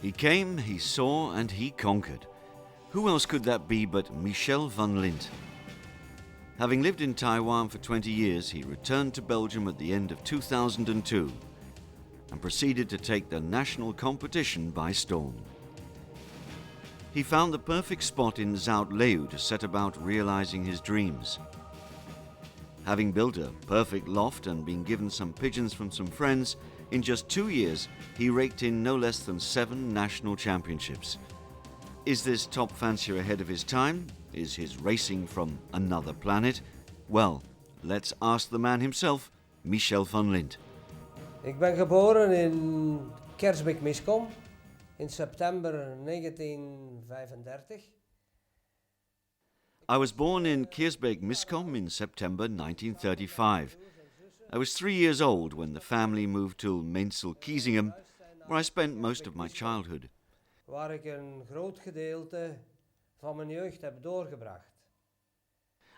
He came, he saw, and he conquered. Who else could that be but Michel VANLINT? Having lived in Taiwan for 20 years, he returned to Belgium at the end of 2002 and proceeded to take the national competition by storm. He found the perfect spot in Zout-Leeuw to set about realizing his dreams. Having built a perfect loft and been given some pigeons from some friends, in just 2 years he raked in no less than 7 national championships. Is this top fancier ahead of his time? Is his racing from another planet? Well, let's ask the man himself, Michel VANLINT. Ik ben geboren in Kersbeek-Miskom in september 1935. I was born in Keersbeek-Miskom in September 1935. I was 3 years old when the family moved to Meensel-Kiezingem, where I spent most of my childhood. Waar ik een groot gedeelte van mijn jeugd heb doorgebracht.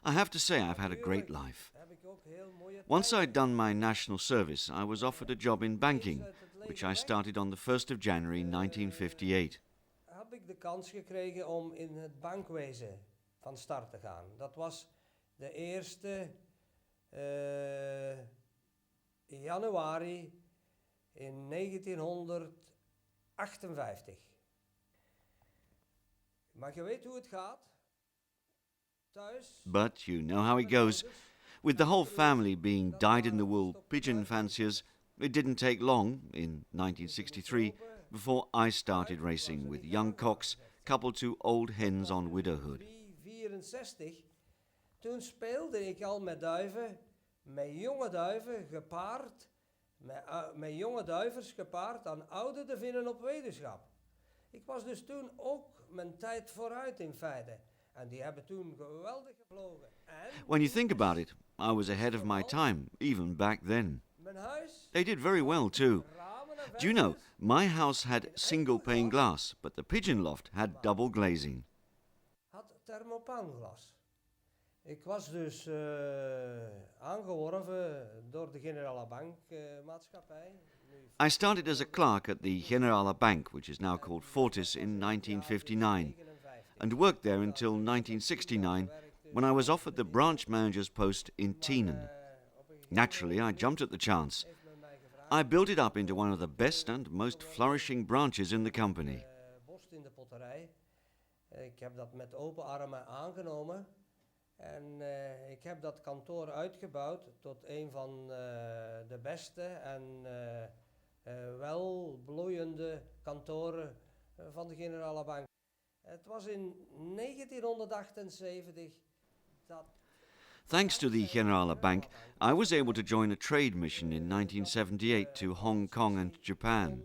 I have to say I've had a great life. Once I'd done my national service, I was offered a job in banking, which I started on the 1st of January 1958. Heb ik de kans gekregen om in het bankwezen van start te gaan. Dat was de 1e januari in 1958. Maar je weet hoe het gaat. Thuis. But you know how it goes. With the whole family being dyed-in-the-wool pigeon fanciers, it didn't take long, in 1963, before I started racing with young cocks coupled to old hens on widowhood. 64, toen speelde ik al met duiven, met jonge duiven gepaard, met jonge duivers gepaard aan oude devinnen op wetenschap. Ik was dus toen ook mijn tijd vooruit in feite. En die hebben toen geweldig gevlogen. When you think about it, I was ahead of my time, even back then. They did very well too. Do you know, my house had single-pane glass, but the pigeon loft had double glazing. Had thermopaanglas. Ik was dus aangeworven door de Generale Bank maatschappij. I started as a clerk at the Generale Bank, which is now called Fortis, in 1959, and worked there until 1969, when I was offered the branch manager's post in Tienen. Naturally, I jumped at the chance. I built it up into one of the best and most flourishing branches in the company. Ik heb dat met open armen aangenomen en ik heb dat kantoor uitgebouwd tot een van de beste en wel bloeiende kantoren van de Generale Bank. Het was in 1978 dat... Thanks to the Generale Bank, I was able to join a trade mission in 1978 to Hong Kong and Japan.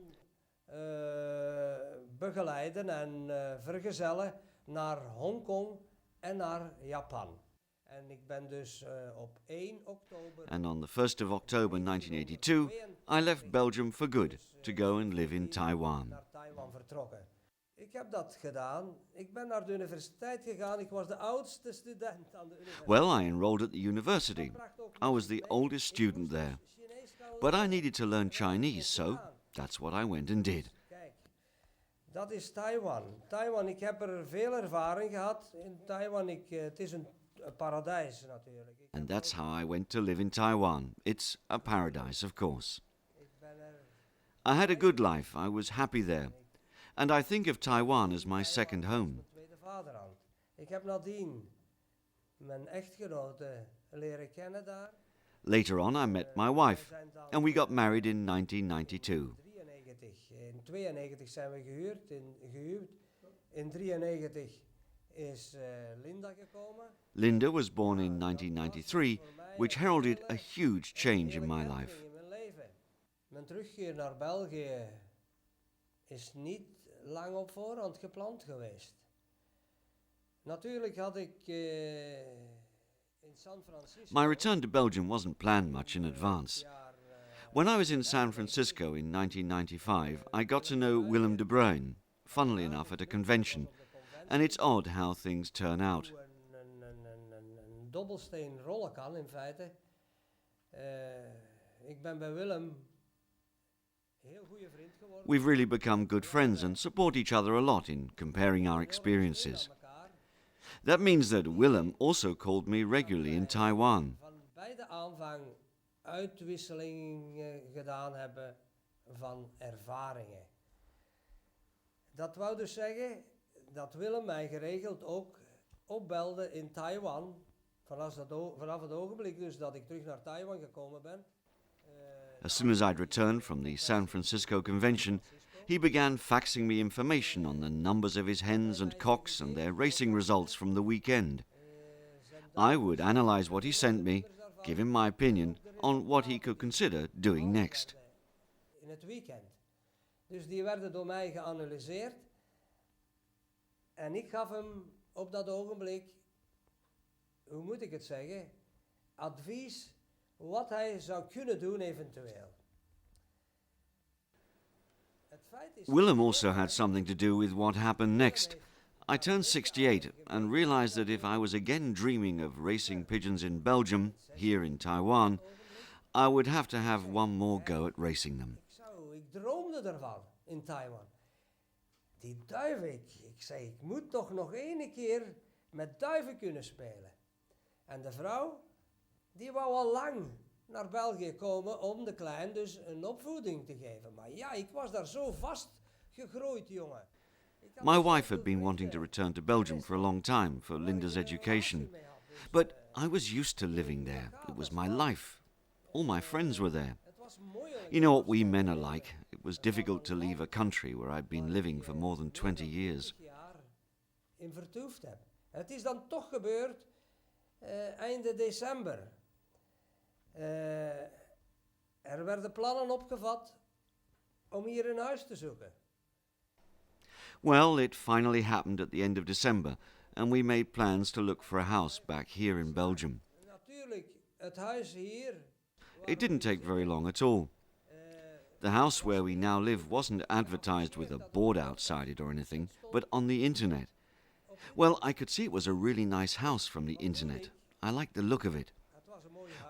Begeleiden en vergezellen naar Hongkong en naar Japan. En ik ben dus op 1 oktober... And on the 1st of October 1982, I left Belgium for good to go and live in Taiwan. Naar Taiwan vertrokken. Ik heb dat gedaan. Ik ben naar de universiteit gegaan. Ik was de oudste student aan de universiteit. Well, I enrolled at the university. I was the oldest student there. But I needed to learn Chinese, so that's what I went and did. Kijk, dat is Taiwan. Taiwan, ik heb er veel ervaring gehad in Taiwan. Het is een paradijs natuurlijk. And that's how I went to live in Taiwan. It's a paradise, of course. I had a good life. I was happy there. And I think of Taiwan as my second home. Ik heb nadien mijn echtgenote leren kennen daar. Later on, I met my wife, and we got married in 1992. In 92 zijn we gehuwd. In 93 is Linda gekomen. Linda was born in 1993, which heralded a huge change in my life. Mijn terugkeer naar België is niet lang op voorhand gepland geweest. Natuurlijk had ik in San Francisco... My return to Belgium wasn't planned much in advance. When I was in San Francisco in 1995, I got to know Willem de Bruin, funnily enough at a convention, and it's odd how things turn out. Een dobbelsteen rollen kan in feite. Ik ben bij Willem heel goede vriend geworden. We've really become good friends and support each other a lot in comparing our Heel experiences. aan elkaar. That means that Willem also called me regularly in Taiwan. Van bij de aanvang uitwisselingen gedaan hebben van ervaringen. Dat wou dus zeggen dat Willem mij geregeld ook opbelde in Taiwan. Vanaf het ogenblik dus dat ik terug naar Taiwan gekomen ben. As soon as I'd returned from the San Francisco convention, he began faxing me information on the numbers of his hens and cocks and their racing results from the weekend. I would analyze what he sent me, give him my opinion on what he could consider doing next. In het weekend. Dus die werden door mij geanalyseerd. En ik gaf hem op dat ogenblik, hoe moet ik het zeggen, advies wat hij zou kunnen doen eventueel. Willem also had something to do with what happened next. I turned 68 and realized that if I was again dreaming of racing pigeons in Belgium, here in Taiwan, I would have to have one more go at racing them. Ik droomde ervan in Taiwan. Die duiven, ik zei, ik moet toch nog ene keer met duiven kunnen spelen. En de vrouw, die wou al lang naar België komen om de klein dus een opvoeding te geven. Maar ja, ik was daar zo vast gegroeid, jongen. My wife had been wanting to return to Belgium for a long time for Linda's education. But I was used to living there. It was my life. All my friends were there. You know what we men are like. It was difficult to leave a country where I'd been living for more than 20 years. In vertoefd heb. Het is dan toch gebeurd einde december. Er werden plannen opgevat om hier een huis te zoeken. Well, it finally happened at the end of December, and we made plans to look for a house back here in Belgium. Natuurlijk, het huis hier. It didn't take very long at all. The house where we now live wasn't advertised with a board outside it or anything, but on the internet. Well, I could see it was a really nice house from the internet. I liked the look of it.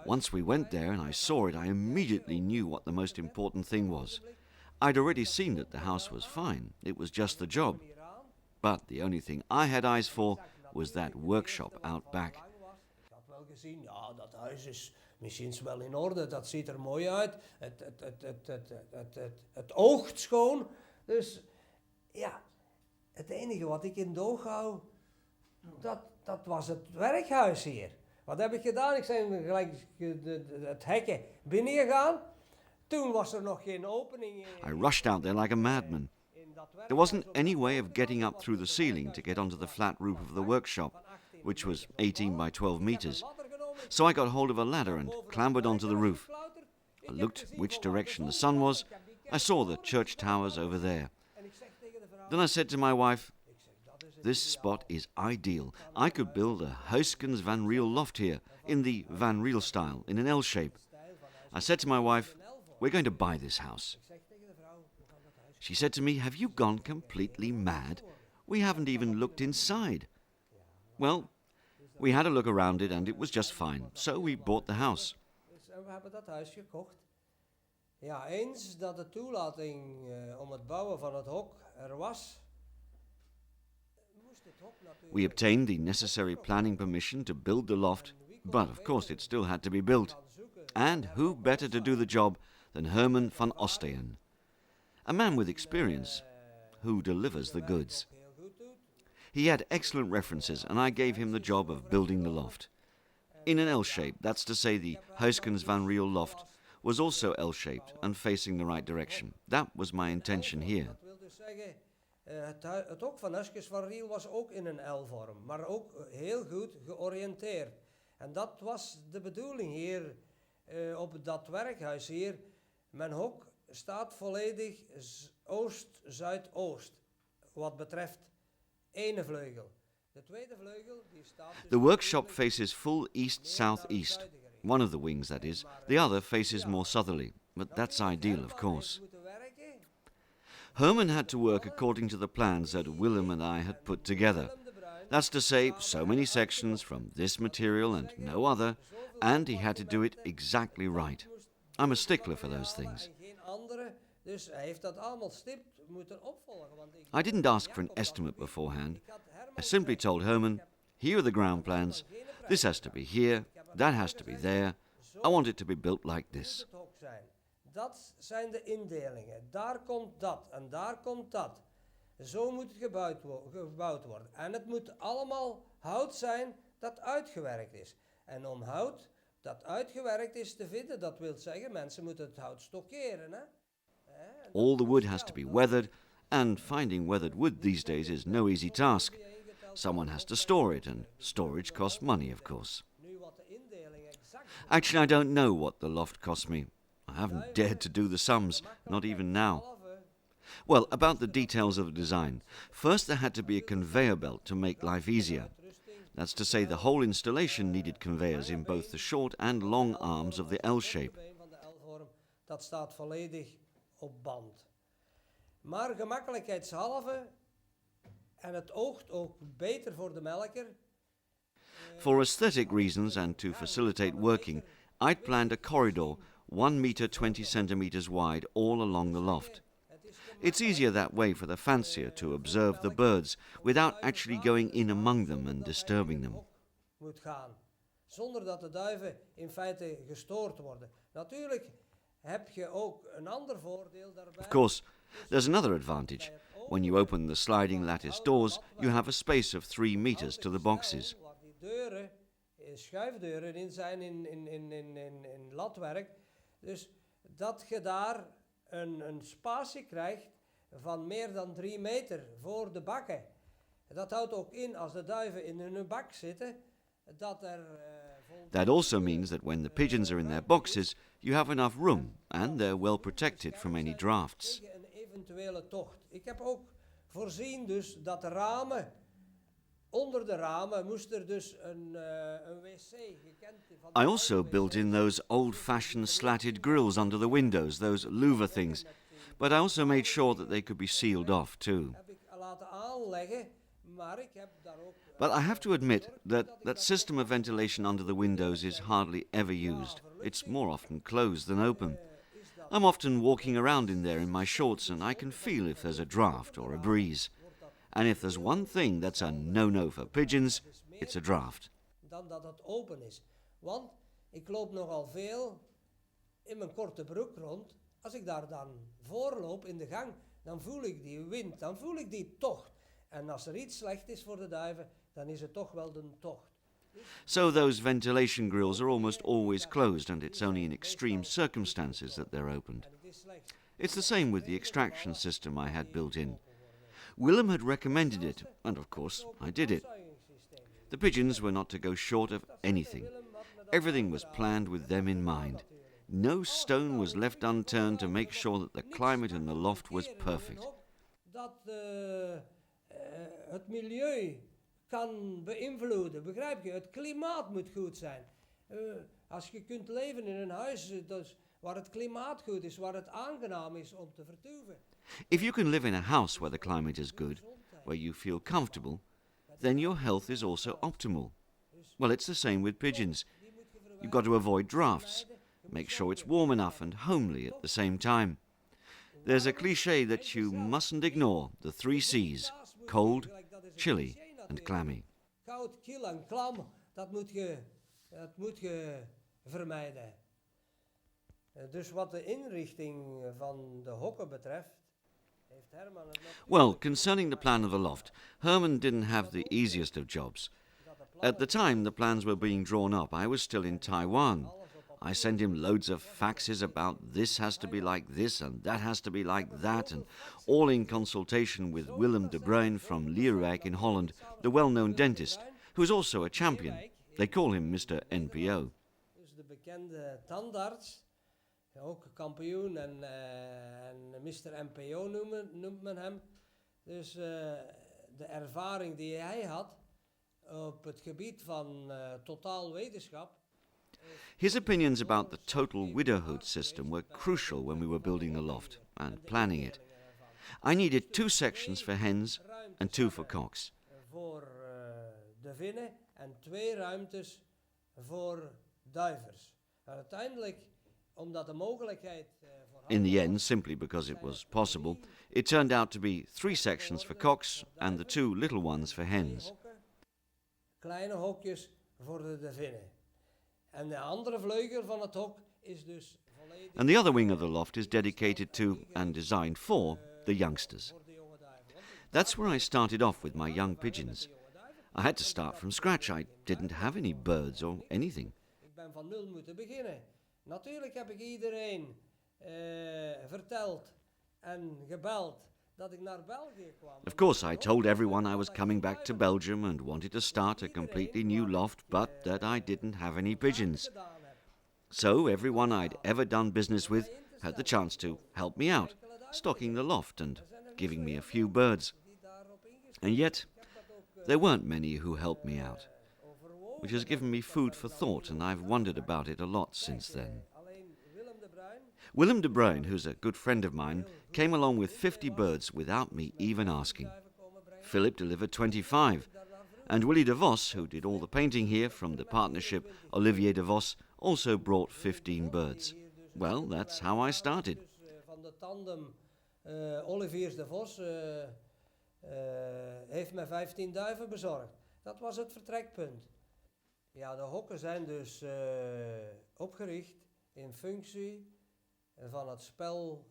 Once we went there and I saw it, I immediately knew what the most important thing was. I'd already seen that the house was fine. It was just the job. But the only thing I had eyes for was that workshop out back. Ik had wel gezien, ja, dat huis is misschien wel in orde, dat ziet er mooi uit. Het oogt schoon. Dus ja, het enige wat ik in het oog hou, dat was het werkhuis hier. Wat heb ik gedaan? Ik ben gelijk het hekken binnengegaan. Toen was er nog geen opening. I rushed out there like a madman. There wasn't any way of getting up through the ceiling to get onto the flat roof of the workshop, which was 18 by 12 meters. So I got hold of a ladder and clambered onto the roof. I looked which direction the sun was. I saw the church towers over there. Then I said to my wife, "This spot is ideal. I could build a Huiskens Van Riel loft here, in the Van Riel style, in an L shape." I said to my wife, "We're going to buy this house." She said to me, "Have you gone completely mad? We haven't even looked inside." Well, we had a look around it and it was just fine, so we bought the house. We hebben dat huis gekocht. Ja, eens dat de toelating om het bouwen van het hok er was, moest het hok natuurlijk... We obtained the necessary planning permission to build the loft, but of course it still had to be built. And who better to do the job than Herman van Osteen, a man with experience who delivers the goods. He had excellent references and I gave him the job of building the loft. In an L shape, that's to say the Huiskens Van Riel loft was also L-shaped and facing the right direction. That was my intention here. Dat wil dus zeggen, het hok van Huiskens Van Riel was ook in een L-vorm, maar ook heel goed georiënteerd. En dat was de bedoeling hier op dat werkhuis hier. Mijn hok staat volledig oost-zuidoost, wat betreft ene vleugel. De tweede vleugel die staat... The workshop faces full east-southeast. One of the wings, that is. The other faces more southerly, but that's ideal, of course. Herman had to work according to the plans that Willem and I had put together. That's to say, so many sections from this material and no other, and he had to do it exactly right. I'm a stickler for those things. Dus hij heeft dat allemaal stipt moeten opvolgen. Want I didn't ask for an estimate beforehand. I simply told Herman, here are the ground plans. This has to be here, that has to be there. I want it to be built like this. Moet het hok zijn. Dat zijn de indelingen. Daar komt dat en daar komt dat. Zo moet het gebouwd worden. En het moet allemaal hout zijn dat uitgewerkt is. En om hout dat uitgewerkt is te vinden, dat wil zeggen, mensen moeten het hout stockeren. Hè? All the wood has to be weathered, and finding weathered wood these days is no easy task. Someone has to store it, and storage costs money, of course. Actually, I don't know what the loft cost me. I haven't dared to do the sums, not even now. Well, about the details of the design. First, there had to be a conveyor belt to make life easier. That's to say, the whole installation needed conveyors in both the short and long arms of the L shape. Dat staat volledig op band. Maar gemakkelijkheidshalve, en het oogt ook beter voor de melker. For aesthetic reasons and to facilitate working, I'd planned a corridor 1 meter 20 centimeters wide all along the loft. It's easier that way for the fancier to observe the birds without actually going in among them and disturbing them. Moet gaan, zonder dat de duiven in feite gestoord worden. Natuurlijk heb je ook een ander voordeel daarbij. Of course, there's another advantage. When you open the sliding lattice doors, you have a space of 3 meters to the boxes. Waar die deuren, schuifdeuren in zijn in latwerk. Dus dat je daar een spatie krijgt van meer dan 3 meter voor de bakken. Dat houdt ook in als de duiven in hun bak zitten, dat er... That also means that when the pigeons are in their boxes, you have enough room and they're well protected from any drafts. Een eventuele tocht. Ik heb ook voorzien dus dat de ramen, onder de ramen moest er dus een wc gekend. I also built in those old-fashioned slatted grills under the windows, those louver things. But I also made sure that they could be sealed off too. Heb ik laten aanleggen, maar ik heb daar ook... But I have to admit that system of ventilation under the windows is hardly ever used. It's more often closed than open. I'm often walking around in there in my shorts and I can feel if there's a draft or a breeze. And if there's one thing that's a no-no for pigeons, it's a draft. Dan dat het open is. Want ik loop nogal veel in mijn korte broek rond. Als ik daar dan voorloop in de gang, dan voel ik die wind, dan voel ik die tocht. En als er iets slecht is voor de duiven, dan is het toch wel de tocht. So those ventilation grills are almost always closed and it's only in extreme circumstances that they're opened. It's the same with the extraction system I had built in. Willem had recommended it, and of course I did it. The pigeons were not to go short of anything. Everything was planned with them in mind. No stone was left unturned to make sure that the climate in the loft was perfect. Dat het milieu kan beïnvloeden, begrijp je? Het klimaat moet goed zijn. Als je kunt leven in een huis dus waar het klimaat goed is, waar het aangenaam is om te vertoeven. If you can live in a house where the climate is good, where you feel comfortable, then your health is also optimal. Well, it's the same with pigeons. You've got to avoid drafts. Make sure it's warm enough and homely at the same time. There's a cliché that you mustn't ignore, the 3 C's: cold, chilly and clammy. Koud, kil en klam, dat moet je vermijden. Dus wat de inrichting van de hokken betreft, heeft Herman het nog... Well, concerning the plan of the loft, Herman didn't have the easiest of jobs. At the time the plans were being drawn up, I was still in Taiwan. I sent him loads of faxes about this has to be like this and that has to be like that, and all in consultation with Willem de Bruyn from Lierwijk in Holland, the well-known dentist, who is also a champion. They call him Mr. NPO. Dus de bekende tandarts, ook kampioen en Mr. NPO noemt men hem. Dus de ervaring die hij had op het gebied van totaal wetenschap. His opinions about the total widowhood system were crucial when we were building the loft and planning it. I needed 2 sections for hens and 2 for cocks. Voor de vinnen en 2 ruimtes voor duivers. En uiteindelijk, omdat de mogelijkheid voor In the end, simply because it was possible, it turned out to be 3 sections for cocks and the 2 little ones for hens. Kleine hokjes voor de duivinnen. En de andere vleugel van het hok is dus volledig... And the other wing of the loft is dedicated to, and designed for, the youngsters. That's where I started off with my young pigeons. I had to start from scratch. I didn't have any birds or anything. Ik ben van nul moeten beginnen. Natuurlijk heb ik iedereen verteld en gebeld dat ik naar België kwam. Of course, I told everyone I was coming back to Belgium and wanted to start a completely new loft, but that I didn't have any pigeons. So everyone I'd ever done business with had the chance to help me out, stocking the loft and giving me a few birds. And yet, there weren't many who helped me out, which has given me food for thought, and I've wondered about it a lot since then. Willem de Bruin, who's a good friend of mine, came along with 50 birds without me even asking. Philip delivered 25, and Willy de Vos, who did all the painting here from the partnership Olivier de Vos, also brought 15 birds. Well, that's how I started. Van de tandem Olivier de Vos heeft me 15 duiven bezorgd. Dat was het vertrekpunt. Ja, de hokken zijn dus opgericht in functie van het spel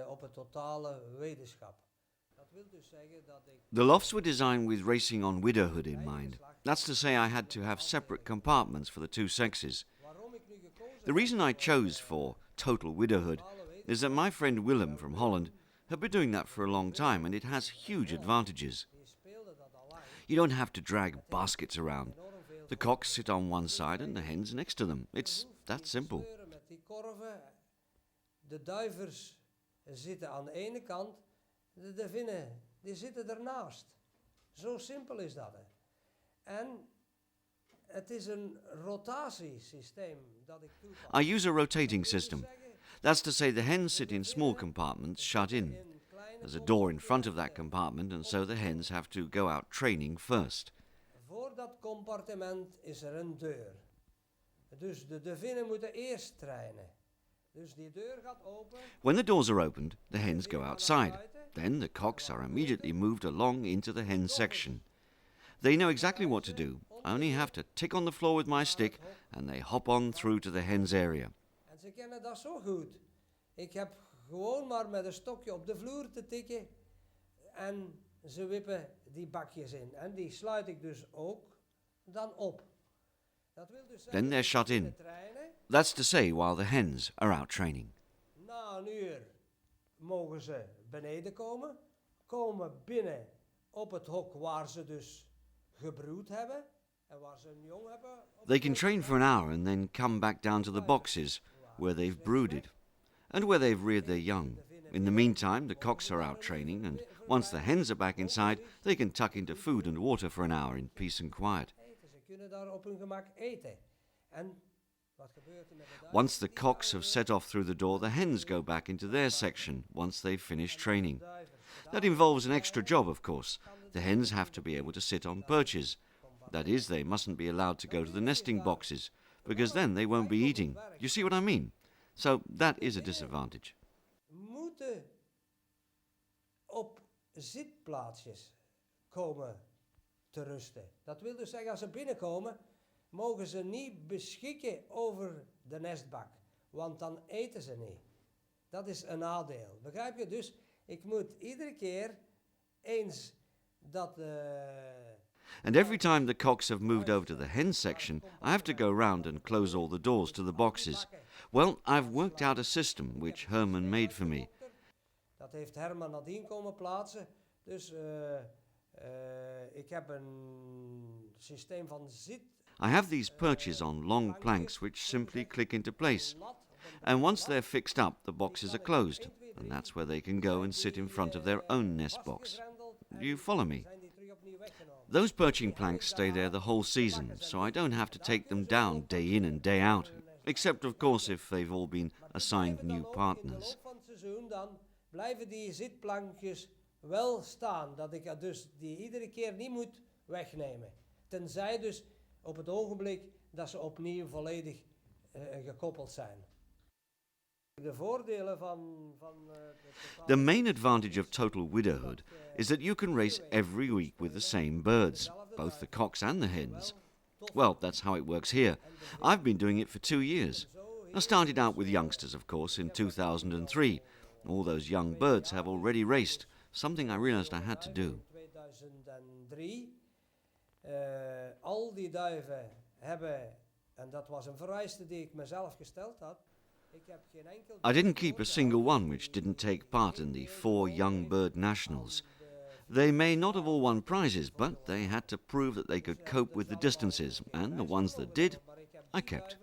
op het totale wetenschap. Dat wil dus zeggen dat ik... The lofts were designed with racing on widowhood in mind. That's to say I had to have separate compartments for the 2 sexes. The reason I chose for total widowhood is that my friend Willem from Holland had been doing that for a long time, and it has huge advantages. You don't have to drag baskets around. The cocks sit on one side and the hens next to them. It's that simple. De duivers zitten aan de ene kant, de duivinnen die zitten ernaast. Zo simpel is dat. En het is een rotatiesysteem dat ik toepas. I use a rotating system. That's to say the hens sit in small compartments shut in. There's a door in front of that compartment, and so the hens have to go out training first. Voor dat compartiment is er een deur. Dus de duivinnen moeten eerst trainen. Dus die deur gaat open. When the doors are opened, the hens go outside. Then the cocks are immediately moved along into the hen section. They know exactly what to do. I only have to tick on the floor with my stick, and they hop on through to the hens area. En ze kennen dat zo goed. Ik heb gewoon maar met een stokje op de vloer te tikken en ze wippen die bakjes in. En die sluit ik dus ook dan op. Dat wil dus Then they're shut in. That's to say while the hens are out training. Na een uur mogen ze beneden komen, komen binnen op het hok waar ze dus gebroed hebben en waar ze een jong hebben. They can train for an hour and then come back down to the boxes where they've brooded and where they've reared their young. In the meantime, the cocks are out training, and once the hens are back inside, they can tuck into food and water for an hour in peace and quiet. Ze kunnen daar op hun gemak eten. En wat gebeurt er met de duiven? Once the cocks have set off through the door, the hens go back into their section once they've finished training. That involves an extra job, of course. The hens have to be able to sit on perches. That is, they mustn't be allowed to go to the nesting boxes, because then they won't be eating. You see what I mean? So that is a disadvantage. Moeten op zitplaatsjes komen te rusten. Dat wil dus zeggen, als ze binnenkomen, mogen ze niet beschikken over de nestbak, want dan eten ze niet. Dat is een nadeel. Begrijp je? Dus ik moet iedere keer eens dat... And every time the cocks have moved over to the hen section, I have to go round and close all the doors to the boxes. Well, I've worked out a system which Herman made for me. Dat heeft Herman nadien komen plaatsen. Dus ik heb een systeem van zit... I have these perches on long planks which simply click into place. And once they're fixed up, the boxes are closed. And that's where they can go and sit in front of their own nest box. Do you follow me? Those perching planks stay there the whole season, so I don't have to take them down day in and day out. Except, of course, if they've all been assigned new partners. Dan blijven die zitplankjes wel staan. Dat ik dus die iedere keer niet moet wegnemen. Tenzij dus op het ogenblik dat ze opnieuw volledig gekoppeld zijn. De voordelen van The main advantage of total widowhood is that you can race every week with the same birds, both the cocks and the hens. Well, that's how it works here. I've been doing it for 2 years. I started out with youngsters, of course, in 2003. All those young birds have already raced, something I realized I had to do. 2003. Al die duiven hebben, en dat was een vereiste die ik mezelf gesteld had. I didn't keep a single one which didn't take part in the 4 young bird nationals. They may not have all won prizes, but they had to prove that they could cope with the distances, and the ones that did, I kept.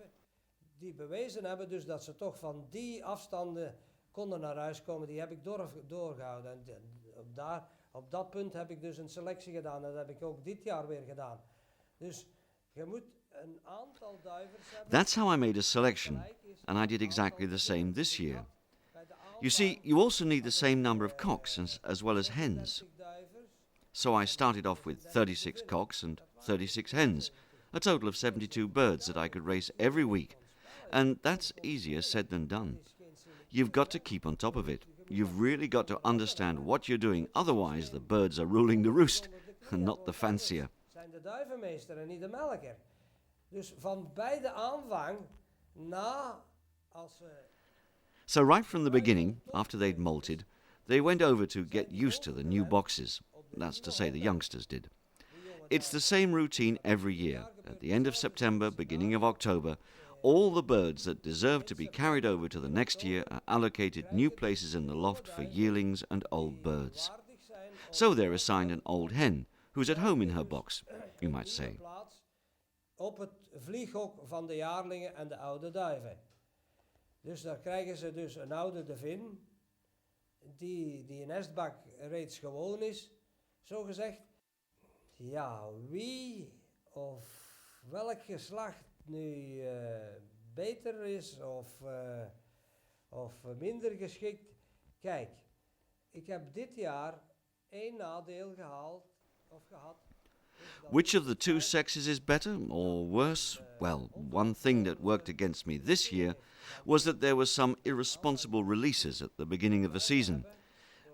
Die bewezen hebben dus dat ze toch van die afstanden konden naar huis komen, die heb ik doorgehouden. En op dat punt heb ik dus een selectie gedaan, en dat heb ik ook dit jaar weer gedaan. Dus je moet een aantal duivers hebben. That's how I made a selection, and I did exactly the same this year. You see, you also need the same number of cocks as well as hens. So I started off with 36 cocks and 36 hens, a total of 72 birds that I could race every week. And that's easier said than done. You've got to keep on top of it. You've really got to understand what you're doing, otherwise the birds are ruling the roost, and not the fancier. Zijn de duivenmeester en niet de melker. Dus van bij de aanvang, So right from the beginning, after they'd molted, they went over to get used to the new boxes. That's to say, the youngsters did. It's the same routine every year. At the end of September, beginning of October, all the birds that deserve to be carried over to the next year are allocated new places in the loft for yearlings and old birds. So they're assigned an old hen, who's at home in her box, you might say. Op het vlieghok van de jaarlingen en de oude duiven. Dus daar krijgen ze dus een oude devin, die een nestbak reeds gewoon is, zo gezegd. Ja, wie of welk geslacht nu beter is of minder geschikt. Kijk, ik heb dit jaar 1 nadeel gehad. Which of the 2 sexes is better or worse? Well, one thing that worked against me this year was that there were some irresponsible releases at the beginning of the season.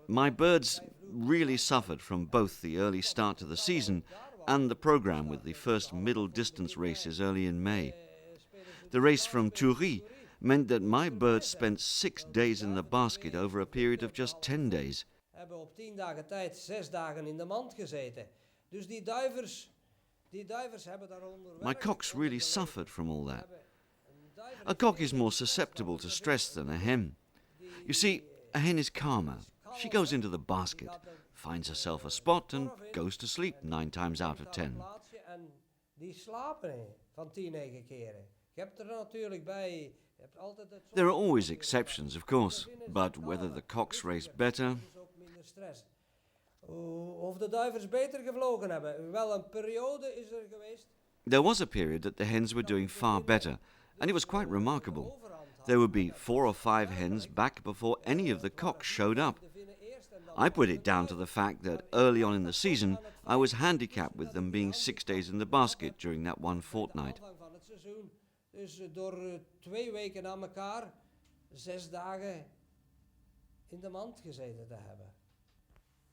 My birds really suffered from both the early start to the season and the program with the first middle distance races early in May. The race from Thury meant that my birds spent 6 days in the basket over a period of just 10 days. Hebben op 10 dagen tijd 6 dagen in de mand gezeten. Dus die duivers hebben daaronder. My cocks really suffered from all that. A cock is more susceptible to stress than a hen. You see, a hen is calmer. She goes into the basket, finds herself a spot and goes to sleep 9 times out of 10. En die slapen van 10, 9 keren. Je hebt er natuurlijk bij. There are always exceptions, of course, but whether the cocks race better. Of de duivers beter gevlogen hebben. Wel, een periode is er geweest. There was a period that the hens were doing far better, and it was quite remarkable. There would be 4 or 5 hens back before any of the cocks showed up. I put it down to the fact that early on in the season I was handicapped with them being 6 days in the basket during that one fortnight. Dus door 2 weken na elkaar 6 dagen in de mand gezeten te hebben.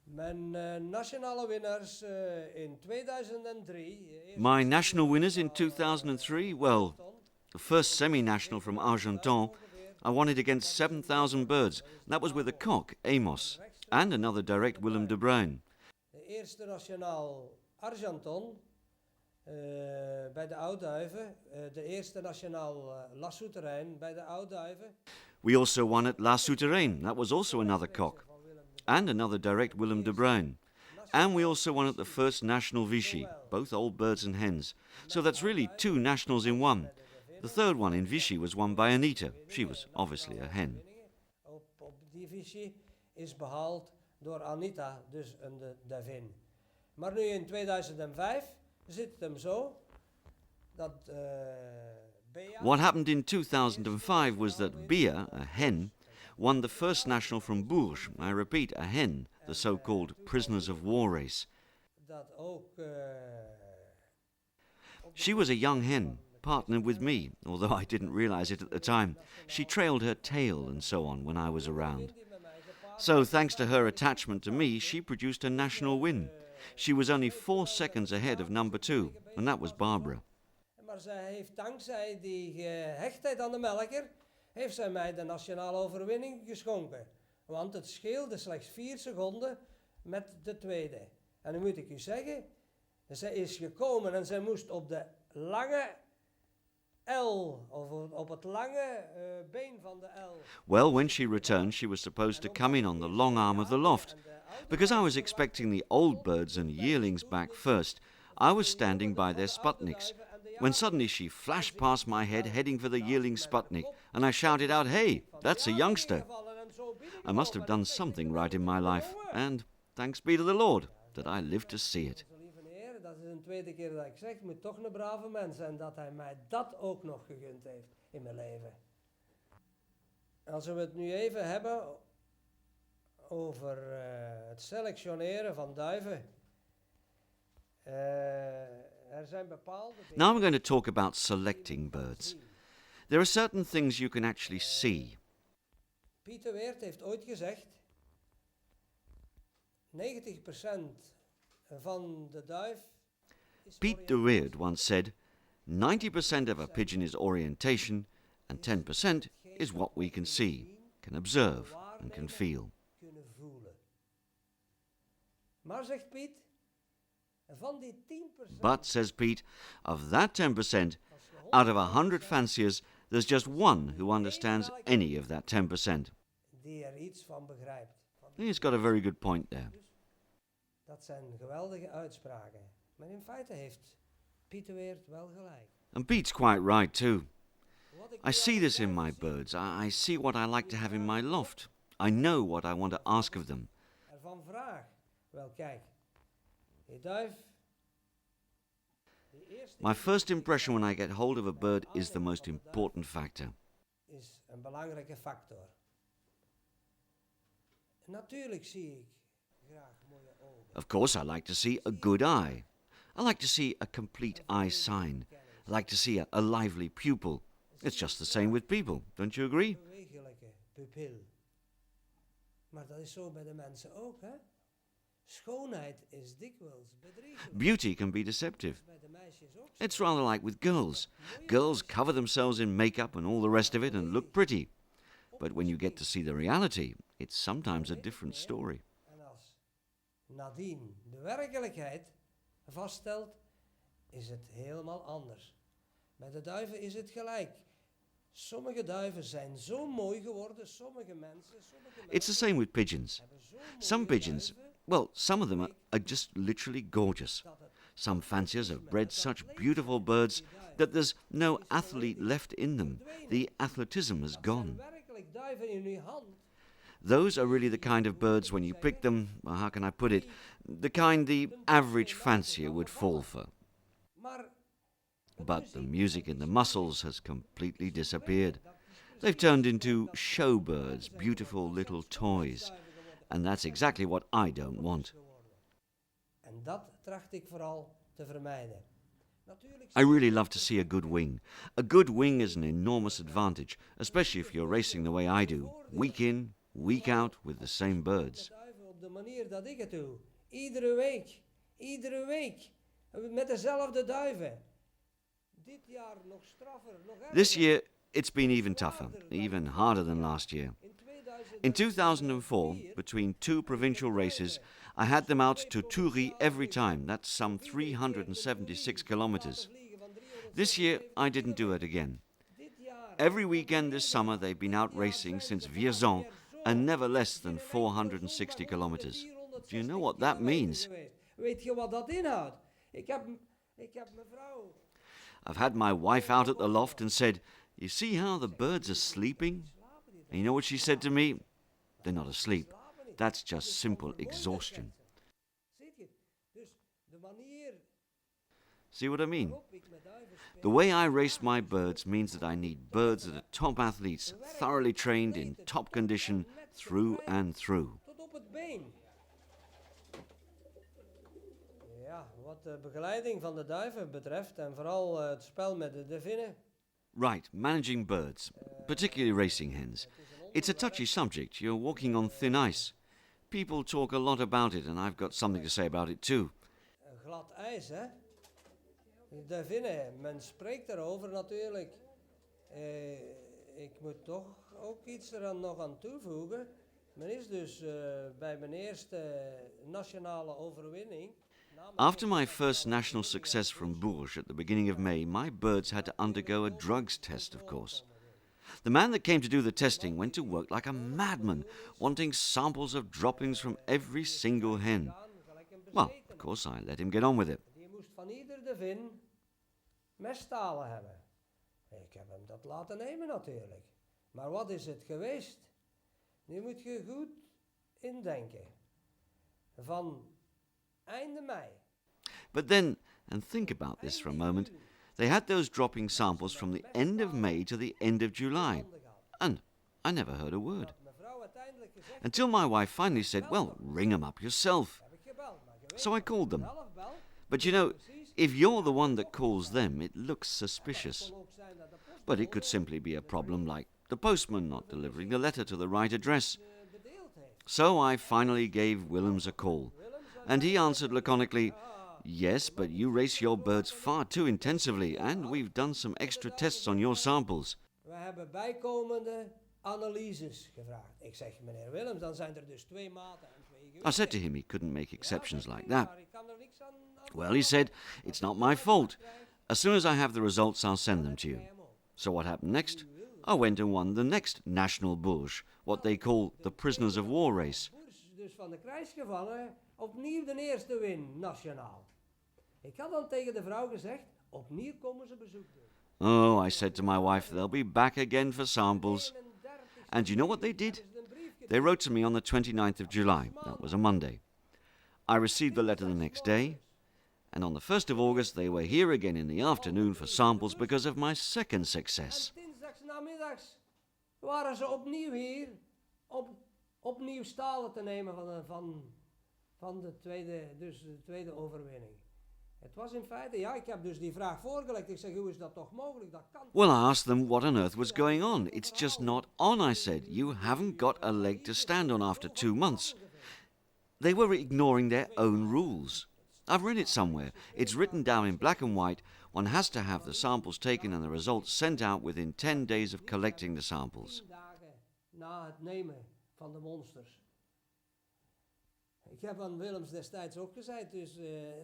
Mijn nationale winnaars in 2003. My national winners in 2003? Well, the first semi-national from Argenton, I won it against 7,000 birds. That was with a cock, Amos, and another direct Willem de Bruin. De eerste nationaal Argenton bij de oudduiven. De eerste nationaal La Souterrain bij de oudduiven. We also won at La Souterrain. That was also another cock. And another direct Willem de Bruin. And we also won at the first national Vichy, both old birds and hens. So that's really 2 nationals in one. The third one in Vichy was won by Anita. She was obviously a hen. Op die Vichy is behaald door Anita, dus een duivin. Maar nu in 2005 zit het hem zo dat Bea... What happened in 2005 was that Bea, a hen, won the first national from Bourges. I repeat, a hen, the so-called prisoners of war race. She was a young hen, partnered with me, although I didn't realize it at the time. She trailed her tail and so on when I was around. So, thanks to her attachment to me, she produced a national win. She was only 4 seconds ahead of number 2, and that was Barbara. Maar zij heeft dankzij die gehechtheid aan de melker, heeft zij mij de nationale overwinning geschonken. Want het scheelde slechts 4 seconden met de tweede. En nu moet ik u zeggen, zij is gekomen en zij moest op de lange L, of op het lange been van de L. Well, when she returned, she was supposed to come in on the long arm of the loft. Because I was expecting the old birds and yearlings back first, I was standing by their Sputniks, when suddenly she flashed past my head heading for the yearling Sputnik, and I shouted out, "Hey, that's a youngster!" I must have done something right in my life, and thanks be to the Lord that I lived to see it. Dat is de tweede keer dat ik zeg, ik moet toch een brave mens zijn, dat hij mij dat ook nog gegund heeft in mijn leven. Als we het nu even hebben over het selectioneren van duiven. Er zijn bepaalde dingen. Now I'm going to talk about selecting birds. There are certain things you can actually see. Pieter Weert heeft ooit gezegd, 90% van de duif is Pete de Weerd once said, 90% of a pigeon is orientation, and 10% is what we can see, can observe, and can feel. kunnen voelen. Maar zegt Piet, van die 10%, But, says Pete, of that 10%, out of 100 fanciers, there's just one who understands any of that 10%. die er iets van begrijpt. He's got a very good point there. Dat zijn geweldige uitspraken. Maar in feite heeft Pieter Weert wel gelijk. And Pete's quite right too. Wat ik I see this in my birds. I see what I like to have in my loft. I know what I want to ask of them. ervan vraag. Wel kijk, die duif. Die eerste My first impression when I get hold of a bird is the most important factor. is een belangrijke factor. Natuurlijk zie ik graag mooie ogen. Of course, I like to see a good eye. I like to see a complete eye sign. I like to see a lively pupil. It's just the same with people, don't you agree? Bewegelijke pupil. Maar dat is zo bij de mensen ook, hè? Schoonheid is dikwijls bedriegelijk. Beauty can be deceptive. Bij de meisjes ook zo. It's rather like with girls. Girls cover themselves in makeup and all the rest of it and look pretty. But when you get to see the reality, it's sometimes a different story. En als nadien de werkelijkheid vaststelt, is het helemaal anders. Bij de duiven is het gelijk. Sommige duiven zijn zo mooi geworden, sommige mensen It's the same with pigeons. hebben zo Some mooie pigeons, duiven well, some of them are just literally gorgeous. dat het Some fanciers have bred such beautiful birds that there's no athlete left in them. The athleticism has zijn gone. werkelijk duiven in uw hand. Those are really the kind of birds, when you pick them, well, how can I put it, the kind the average fancier would fall for. Maar But the music in the muscles has completely disappeared. They've turned into show birds, beautiful little toys. And that's exactly what I don't want. en dat tracht ik vooral te vermijden. Natuurlijk I really love to see a good wing. A good wing is an enormous advantage, especially if you're racing the way I do, week in, week out with the same birds. de duiven op de manier dat ik het doe. Iedere week. Met dezelfde duiven. Dit jaar nog straffer, nog erger. This year, it's been even tougher, even harder than last year. In 2004, between 2 provincial races, I had them out to Turi every time. That's some 376 kilometers. This year, I didn't do it again. Every weekend this summer, they've been out racing since Vierzon, and never less than 460 kilometers. Do you know what that means? Weet je wat dat inhoudt? Ik heb mevrouw. I've had my wife out at the loft and said, "You see how the birds are sleeping?" And you know what she said to me? They're not asleep. That's just simple exhaustion. Ziet je? Dus de manier See what I mean? waarop ik met duiven speel. The way I race my birds means that I need birds that are top athletes, thoroughly trained in top condition through and through. Tot op het been. Ja, Wat de begeleiding van de duiven betreft en vooral het spel met de vinnen. Right, managing birds, particularly racing hens. It's a touchy subject. You're walking on thin ice. People talk a lot about it, and I've got something to say about it too. Glad ijs, hè? De vinnen, men spreekt erover natuurlijk. Ik moet toch ook iets eraan nog aan toevoegen. Men is dus bij mijn eerste nationale overwinning. After my first national success from Bourges at the beginning of May, my birds had to undergo a drugs test, of course. The man that came to do the testing went to work like a madman, wanting samples of droppings from every single hen. Well, of course, I let him get on with it. Die moest van ieder de vin mestalen hebben. Ik heb hem dat laten nemen natuurlijk. Maar wat is het geweest? Nu moet je goed indenken. Van einde mei. But then, and think about this for a moment, they had those dropping samples from the end of May to the end of July. And I never heard a word. Until my wife finally said, well, ring 'em up yourself. So I called them. But you know, if you're the one that calls them, it looks suspicious. But it could simply be a problem like the postman not delivering the letter to the right address. So I finally gave Willems a call, and he answered laconically, yes, but you race your birds far too intensively, and we've done some extra tests on your samples. We hebben bijkomende analyses gevraagd. Ik zeg, meneer Willems, dan zijn er dus 2 maten en 2 gewichten. I said to him he couldn't make exceptions like that. Well, he said, it's not my fault. As soon as I have the results, I'll send them to you. So what happened next? I went and won the next national Bourges, what they call the prisoners of war race. Dus van de krijgsgevangenen opnieuw de eerste win, nationaal. Ik had dan tegen de vrouw gezegd, opnieuw komen ze bezoek doen. Oh, I said to my wife, they'll be back again for samples. And you know what they did? They wrote to me on the 29th of July. That was a Monday. I received the letter the next day. And on the 1st of August, they were here again in the afternoon for samples because of my second success. En dinsdags namiddags waren ze opnieuw hier om opnieuw stalen te nemen van de tweede overwinning. Het was in feite, ja, ik heb dus die vraag voorgelegd. Ik zeg, hoe is dat toch mogelijk? Dat kan. Well, I asked them what on earth was going on. It's just not on, I said. You haven't got a leg to stand on after 2 months. They were ignoring their own rules. I've read it somewhere. It's written down in black and white. One has to have the samples taken and the results sent out within 10 days of collecting the samples. 10 dagen na het nemen van de monsters. Ik heb aan Willems destijds ook gezegd, dus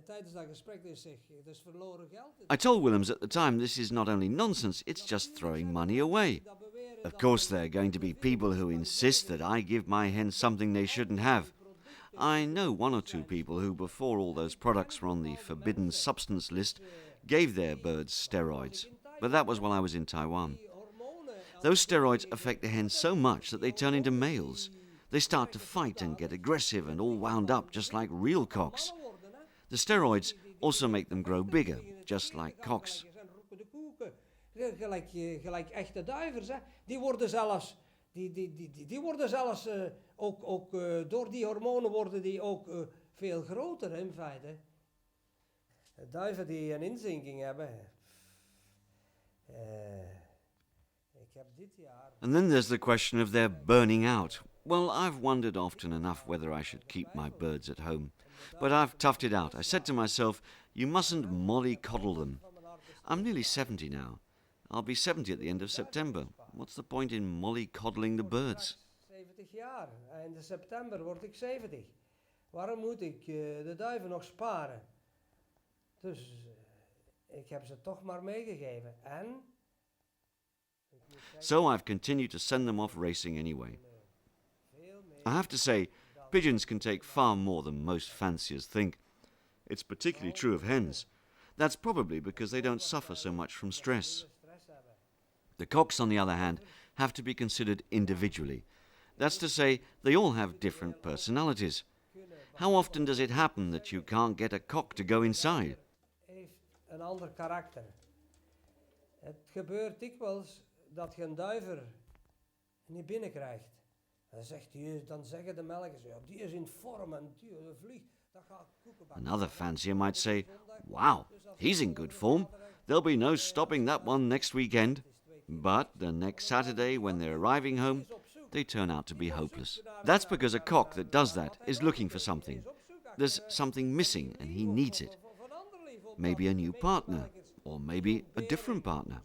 tijdens dat gesprek is zeg, het is verloren geld. I told Willems at the time this is not only nonsense, it's just throwing money away. Of course, there are going to be people who insist that I give my hens something they shouldn't have. I know 1 or 2 people who, before all those products were on the forbidden substance list, gave their birds steroids. But that was while I was in Taiwan. Those steroids affect the hens so much that they turn into males. They start to fight and get aggressive and all wound up just like real cocks. The steroids also make them grow bigger, just like cocks. Gelijk echte duivers, hè. Die worden zelfs ook door die hormonen worden die ook veel groter in feite. Duiven die een inzinking hebben. Ik heb dit jaar. And then there's the question of their burning out. Well, I've wondered often enough whether I should keep my birds at home. But I've toughed it out. I said to myself, you mustn't mollycoddle them. I'm nearly 70 now. I'll be 70 at the end of September. What's the point in mollycoddling the birds? 70 jaar. Einde september word ik 70. Waarom moet ik de duiven nog sparen? Dus ik heb ze toch maar meegegeven. En? So I've continued to send them off racing anyway. I have to say, pigeons can take far more than most fanciers think. It's particularly true of hens. That's probably because they don't suffer so much from stress. The cocks, on the other hand, have to be considered individually. That's to say, they all have different personalities. How often does it happen that you can't get a cock to go inside? Heeft een ander karakter. Het gebeurt dikwijls dat je een duiver niet binnenkrijgt. Dan zeggen de melkers, ja, die is in vorm en die vliegt. Another fancier might say, "Wow, he's in good form. There'll be no stopping that one next weekend." But the next Saturday, when they're arriving home, they turn out to be hopeless. That's because a cock that does that is looking for something. There's something missing and he needs it. Maybe a new partner, or maybe a different partner.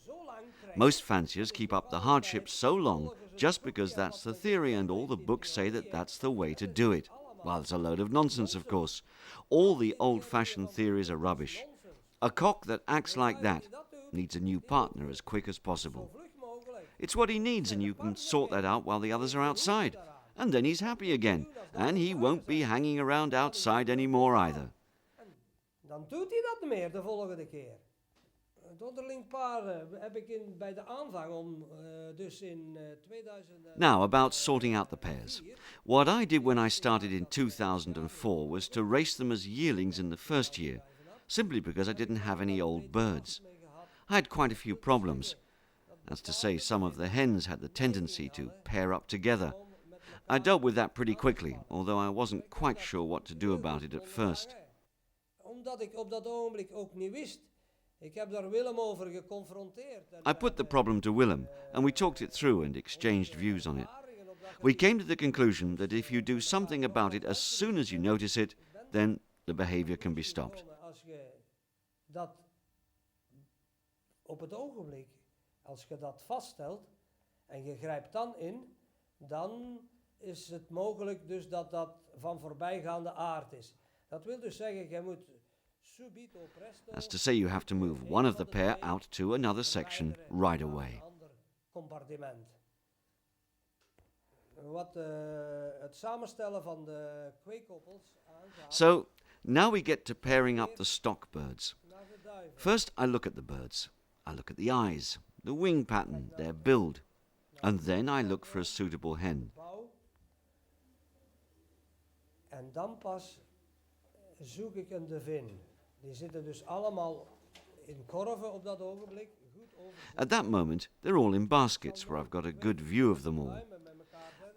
Most fanciers keep up the hardship so long just because that's the theory and all the books say that that's the way to do it. Well, it's a load of nonsense, of course. All the old-fashioned theories are rubbish. A cock that acts like that needs a new partner as quick as possible. It's what he needs, and you can sort that out while the others are outside. And then he's happy again, and he won't be hanging around outside anymore either. Dan doet hij dat meer de volgende keer. Het onderling paar heb ik bij de aanvang dus in 2000. Now, about sorting out the pairs. What I did when I started in 2004 was to race them as yearlings in the first year, simply because I didn't have any old birds. I had quite a few problems. That's to say, some of the hens had the tendency to pair up together. I dealt with that pretty quickly, although I wasn't quite sure what to do about it at first. Omdat ik op dat ogenblik ook niet wist. Ik heb daar Willem over geconfronteerd. I put the problem to Willem, and we talked it through and exchanged views on it. We came to the conclusion that if you do something about it as soon as you notice it, then the behavior can be stopped. Als je dat op het ogenblik, als je dat vaststelt en je grijpt dan in, dan is het mogelijk dus dat dat van voorbijgaande aard is. Dat wil dus zeggen, je moet subito presto. That's to say you have to move one of the pair out to another section right away. Compartiment. Wat het samenstellen van de kweekkoppels aangaat. So, now we get to pairing up the stock birds. First, I look at the birds. I look at the eyes, the wing pattern, their build. And then I look for a suitable hen. En dan pas zoek ik een devin. Die zitten dus allemaal in korven op dat ogenblik. At that moment, they're all in baskets where I've got a good view of them all.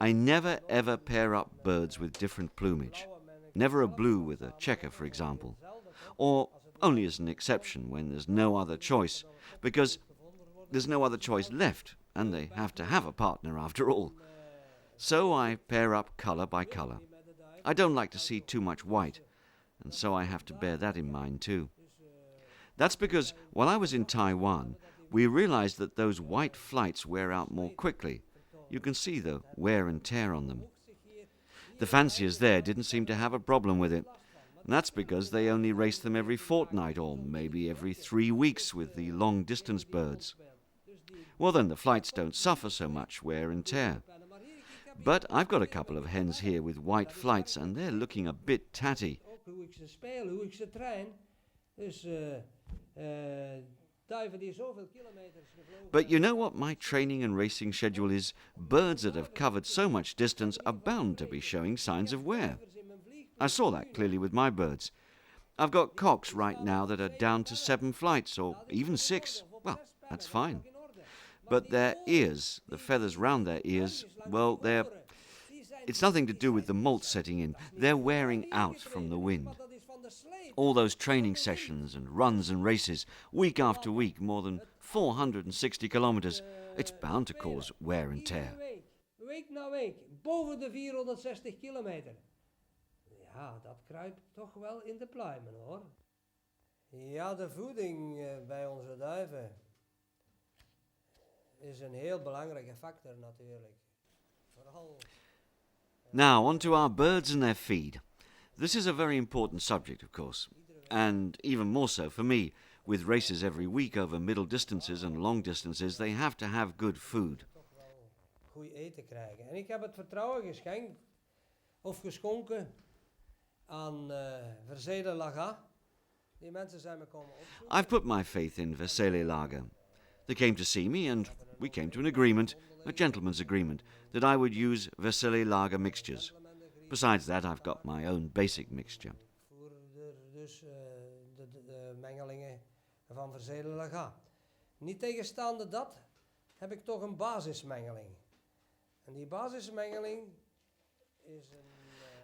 I never ever pair up birds with different plumage. Never a blue with a checker, for example. Or only as an exception when there's no other choice, because there's no other choice left, and they have to have a partner after all. So I pair up colour by colour. I don't like to see too much white, and so I have to bear that in mind too. That's because while I was in Taiwan, we realized that those white flights wear out more quickly. You can see the wear and tear on them. The fanciers there didn't seem to have a problem with it. And that's because they only race them every fortnight or maybe every 3 weeks with the long-distance birds. Well, then the flights don't suffer so much wear and tear. But I've got a couple of hens here with white flights and they're looking a bit tatty. Hoe ik ze speel, hoe ik ze train. Dus duiven die zoveel kilometers gevlogen. But you know what my training and racing schedule is? Birds that have covered so much distance are bound to be showing signs of wear. I saw that clearly with my birds. I've got cocks right now that are down to 7 flights or even 6. Well, that's fine. But their ears, the feathers round their ears, well, it's nothing to do with the molt setting in. They're wearing out from the wind. All those training sessions and runs and races, week after week, more than 460 kilometers, it's bound to cause wear and tear. Week na week, boven de 460 kilometer. Ja, dat kruipt toch wel in de pluimen, hoor. Ja, de voeding bij onze duiven is een heel belangrijke factor natuurlijk. Vooral. Now, on to our birds and their feed. This is a very important subject, of course, and even more so for me. With races every week over middle distances and long distances, they have to have good food. Goed eten krijgen. En ik heb het vertrouwen geschonken aan Versele Laga. Die mensen zijn me komen opzoeken. I've put my faith in Vesele Lager. They came to see me and we came to an agreement, a gentleman's agreement, that I would use Vesele Lager mixtures. Besides that, I've got my own basic mixture. Voer dus de mengelingen van Versele Laga. Niet tegenstaande dat, heb ik toch een basismengeling. En die basismengeling is een...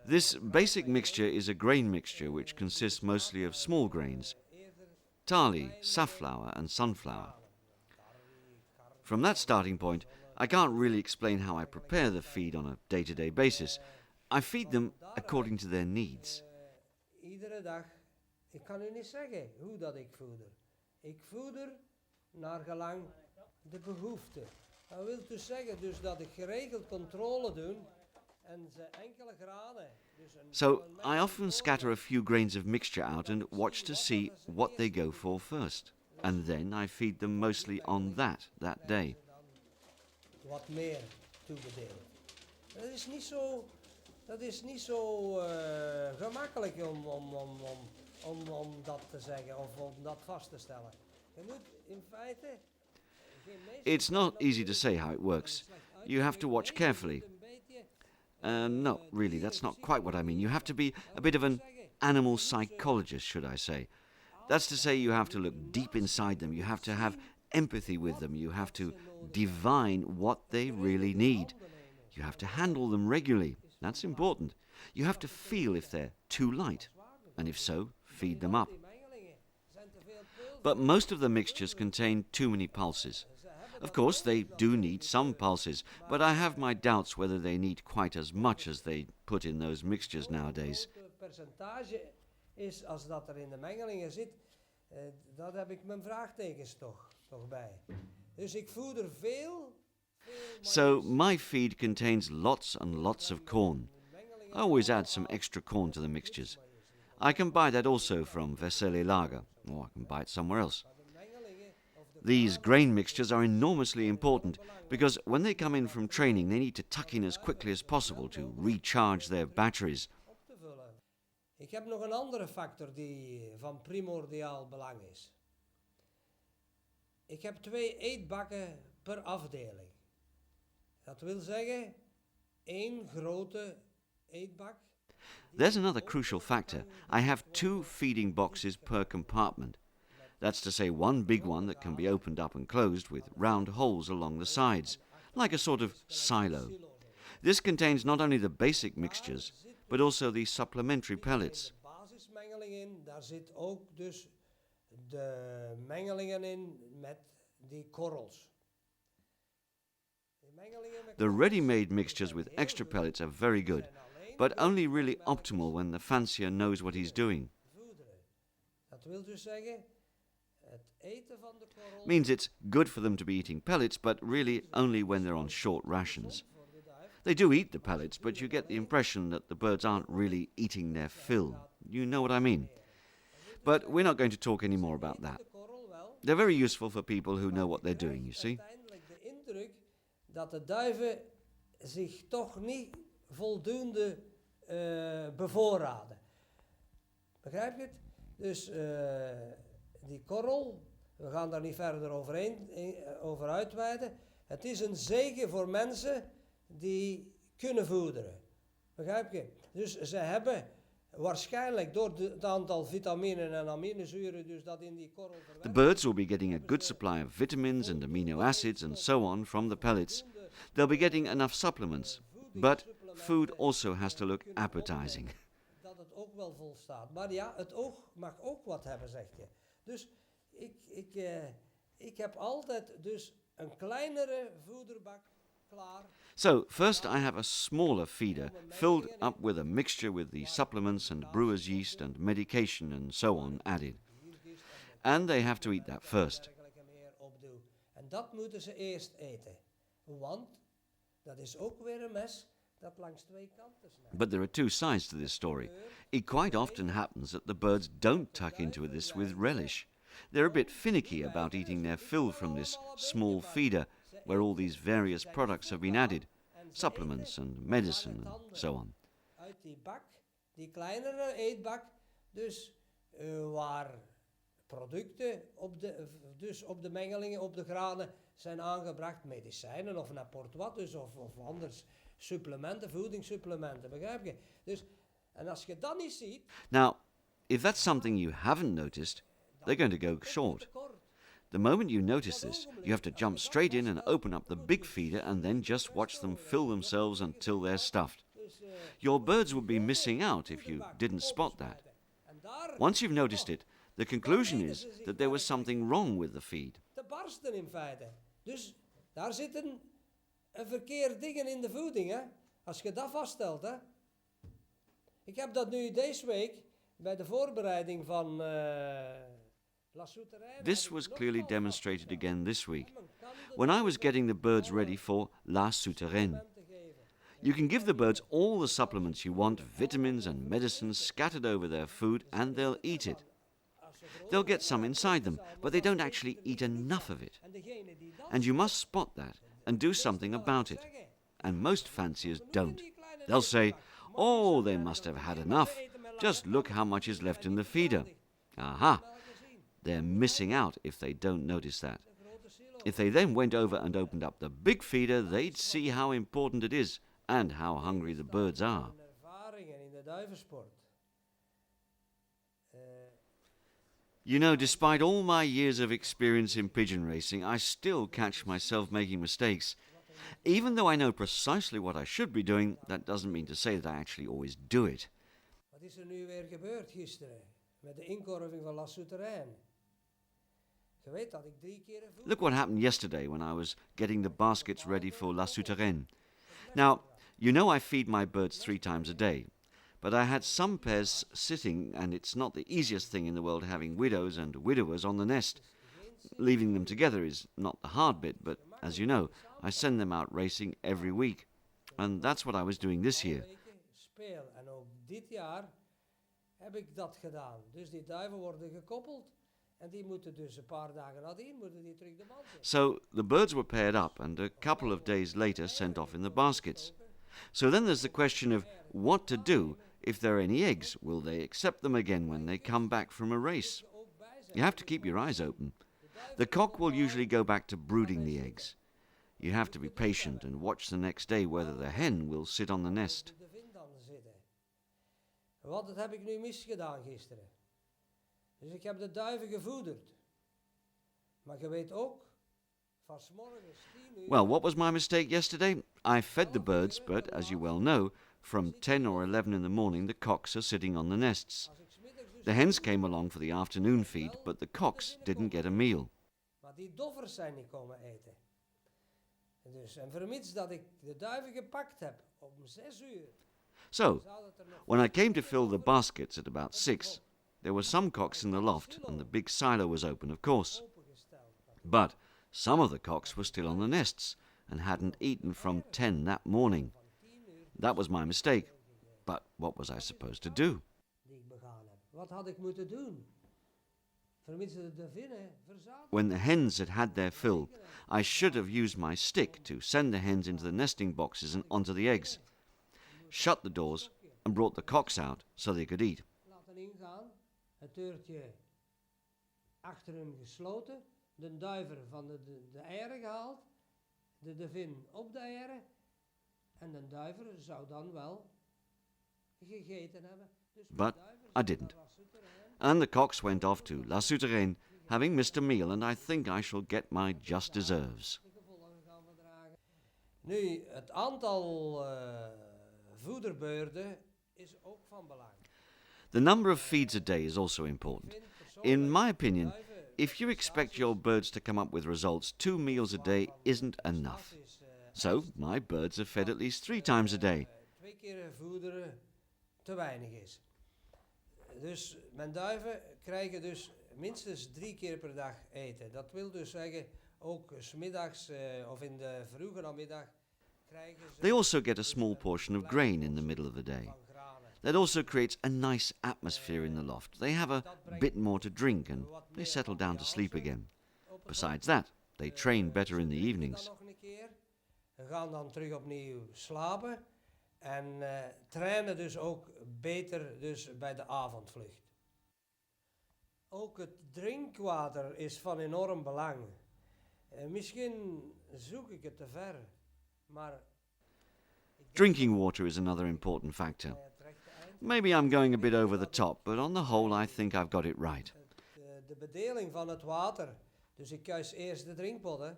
This basic mixture is a grain mixture which consists mostly of small grains, barley, safflower and sunflower. From that starting point, I can't really explain how I prepare the feed on a day-to-day basis. I feed them according to their needs. Iedere dag, ik kan u niet zeggen hoe dat ik voeder. Ik voeder naar gelang de behoefte. Dat wil dus zeggen dus dat ik geregeld controle doe en ze enkele graden. So I often scatter a few grains of mixture out and watch to see what they go for first. And then I feed them mostly on that day. Wat meer toebedelen. Dat is niet zo gemakkelijk om dat te zeggen of om dat vast te stellen. Je moet in feite... It's not easy to say how it works. You have to watch carefully. No, really, that's not quite what I mean. You have to be a bit of an animal psychologist, should I say. That's to say, you have to look deep inside them. You have to have empathy with them. You have to divine what they really need. You have to handle them regularly. That's important. You have to feel if they're too light, and if so, feed them up. But most of the mixtures contain too many pulses. Of course, they do need some pulses, but I have my doubts whether they need quite as much as they put in those mixtures nowadays. Percentage is als dat in de mengelingen zit, dat heb ik mijn vraagtekens toch bij. Dus ik voeder veel. So my feed contains lots and lots of corn. I always add some extra corn to the mixtures. I can buy that also from Vesele Lager, or I can buy it somewhere else. These grain mixtures are enormously important because when they come in from training, they need to tuck in as quickly as possible to recharge their batteries. Ik heb nog een andere factor die van primordiaal belang is. Ik heb 2 eetbakken per afdeling. Dat wil zeggen, 1 grote eetbak. There's another crucial factor. I have 2 feeding boxes per compartment. That's to say, one big one that can be opened up and closed with round holes along the sides, like a sort of silo. This contains not only the basic mixtures, but also the supplementary pellets. De basismengeling in, daar zit ook dus de mengelingen in met die korrels. The ready-made mixtures with extra pellets are very good, but only really optimal when the fancier knows what he's doing. Dat wil dus zeggen, het eten van de korrel Means it's good for them to be eating pellets, but really only when they're on short rations. They do eat the pellets, but you get the impression that the birds aren't really eating their fill. You know what I mean? But we're not going to talk any more about that. They're very useful for people who know what they're doing, you see. uiteindelijk de indruk dat de duiven zich toch niet voldoende bevoorraden. Begrijp je het? Dus die korrel, we gaan daar niet verder over uitweiden. Het is een zegen voor mensen die kunnen voederen. Begrijp je? Dus ze hebben waarschijnlijk door het aantal vitaminen en aminozuren dus dat in die korrel verwerkt. The birds will be getting a good supply of vitamins and amino acids and so on from the pellets. They'll be getting enough supplements, but food also has to look appetizing. Dat het ook wel vol staat. Maar ja, het oog mag ook wat hebben, zeg je. Dus ik heb altijd dus een kleinere voederbak klaar. So, first I have a smaller feeder filled up with a mixture with the supplements and brewer's yeast and medication and so on added. And they have to eat that first. En dat moeten ze eerst eten. Want dat is ook weer een mes dat langs 2 kanten snijdt. But there are 2 sides to this story. It quite often happens that the birds don't tuck into this with relish. They're a bit finicky about eating their fill from this small feeder where all these various products have been added, supplements and medicine and so on. Uit die bak, die kleinere eetbak, dus waar producten op de mengelingen, op de granen zijn aangebracht, medicijnen of n'importe wat, dus of anders supplementen, voedingssupplementen, begrijp je? Dus, en als je dat niet ziet... Now, if that's something you haven't noticed, they're going to go short. The moment you notice this, you have to jump straight in and open up the big feeder and then just watch them fill themselves until they're stuffed. Your birds would be missing out if you didn't spot that. Once you've noticed it, the conclusion is that there was something wrong with the feed. Te barsten in feite. Dus daar zitten een verkeerd dingen in de voeding, hè? Als je dat vaststelt, hè? Ik heb dat nu deze week bij de voorbereiding van La Souterraine. This was clearly demonstrated again this week, when I was getting the birds ready for La Souterraine. You can give the birds all the supplements you want, vitamins and medicines scattered over their food, and they'll eat it. They'll get some inside them, but they don't actually eat enough of it. And you must spot that and do something about it. And most fanciers don't. They'll say, "Oh, they must have had enough. Just look how much is left in the feeder." Aha! They're missing out if they don't notice that. If they then went over and opened up the big feeder, they'd see how important it is and how hungry the birds are. You know, despite all my years of experience in pigeon racing, I still catch myself making mistakes. Even though I know precisely what I should be doing, that doesn't mean to say that I actually always do it. Wat is er nu weer gebeurd gisteren met de inkorving van La Souterraine? Je weet dat ik 3 keer Look what happened yesterday when I was getting the baskets ready for La Souterraine. Now, you know I feed my birds 3 times a day. But I had some pairs sitting, and it's not the easiest thing in the world having widows and widowers on the nest. Leaving them together is not the hard bit, but as you know, I send them out racing every week. And that's what I was doing this year. En ook dit jaar heb ik dat gedaan. Dus die duiven worden gekoppeld. En die moeten dus een paar dagen nadien moeten die terug de band in. So the birds were paired up and a couple of days later sent off in the baskets. So then there's the question of what to do if there are any eggs. Will they accept them again when they come back from a race? You have to keep your eyes open. The cock will usually go back to brooding the eggs. You have to be patient and watch the next day whether the hen will sit on the nest. Wat heb ik nu misgedaan gisteren? Dus ik heb de duiven gevoederd. Maar je weet ook, van 's morgens 10 uur... Well, what was my mistake yesterday? I fed the birds, but as you well know, from 10 or 11 in the morning the cocks are sitting on the nests. The hens came along for the afternoon feed, but the cocks didn't get a meal. Maar die doffers zijn niet komen eten. Dus, en vermits dat ik de duiven gepakt heb om 6 uur... So, when I came to fill the baskets at about 6, there were some cocks in the loft and the big silo was open, of course. But some of the cocks were still on the nests and hadn't eaten from 10 that morning. That was my mistake. But what was I supposed to do? Wat had ik moeten doen? Vermits de vinnen verzamelen. When the hens had had their fill, I should have used my stick to send the hens into the nesting boxes and onto the eggs, shut the doors and brought the cocks out so they could eat. Laten ingaan, het deurtje achter hem gesloten, de duiver van de eieren gehaald, de vin op de eieren en de duiver zou dan wel gegeten hebben. Dus But I didn't. And the cocks went off to La Souterraine, having missed a meal, and I think I shall get my just deserves. Nu, het aantal voederbeurten is ook van belang. The number of feeds a day is also important. In my opinion, if you expect your birds to come up with results, 2 meals a day isn't enough. So, my birds are fed at least 3 times a day. 2 keer voederen te weinig is. Dus mijn duiven krijgen dus minstens 3 keer per dag eten. Dat wil dus zeggen, ook 's middags of in de vroege namiddag krijgen ze... They also get a small portion of grain in the middle of the day. That also creates a nice atmosphere in the loft. They have a bit more to drink and they settle down to sleep again. Besides that, they train better in the evenings. We gaan dan terug opnieuw slapen en trainen dus ook beter dus bij de avondvlucht. Ook het drinkwater is van enorm belang. Misschien zoek ik het te ver, maar... Drinking water is another important factor. Maybe I'm going a bit over the top, but on the whole I think I've got it right. De bedeling van het water, dus ik kuis eerst de drinkpotten.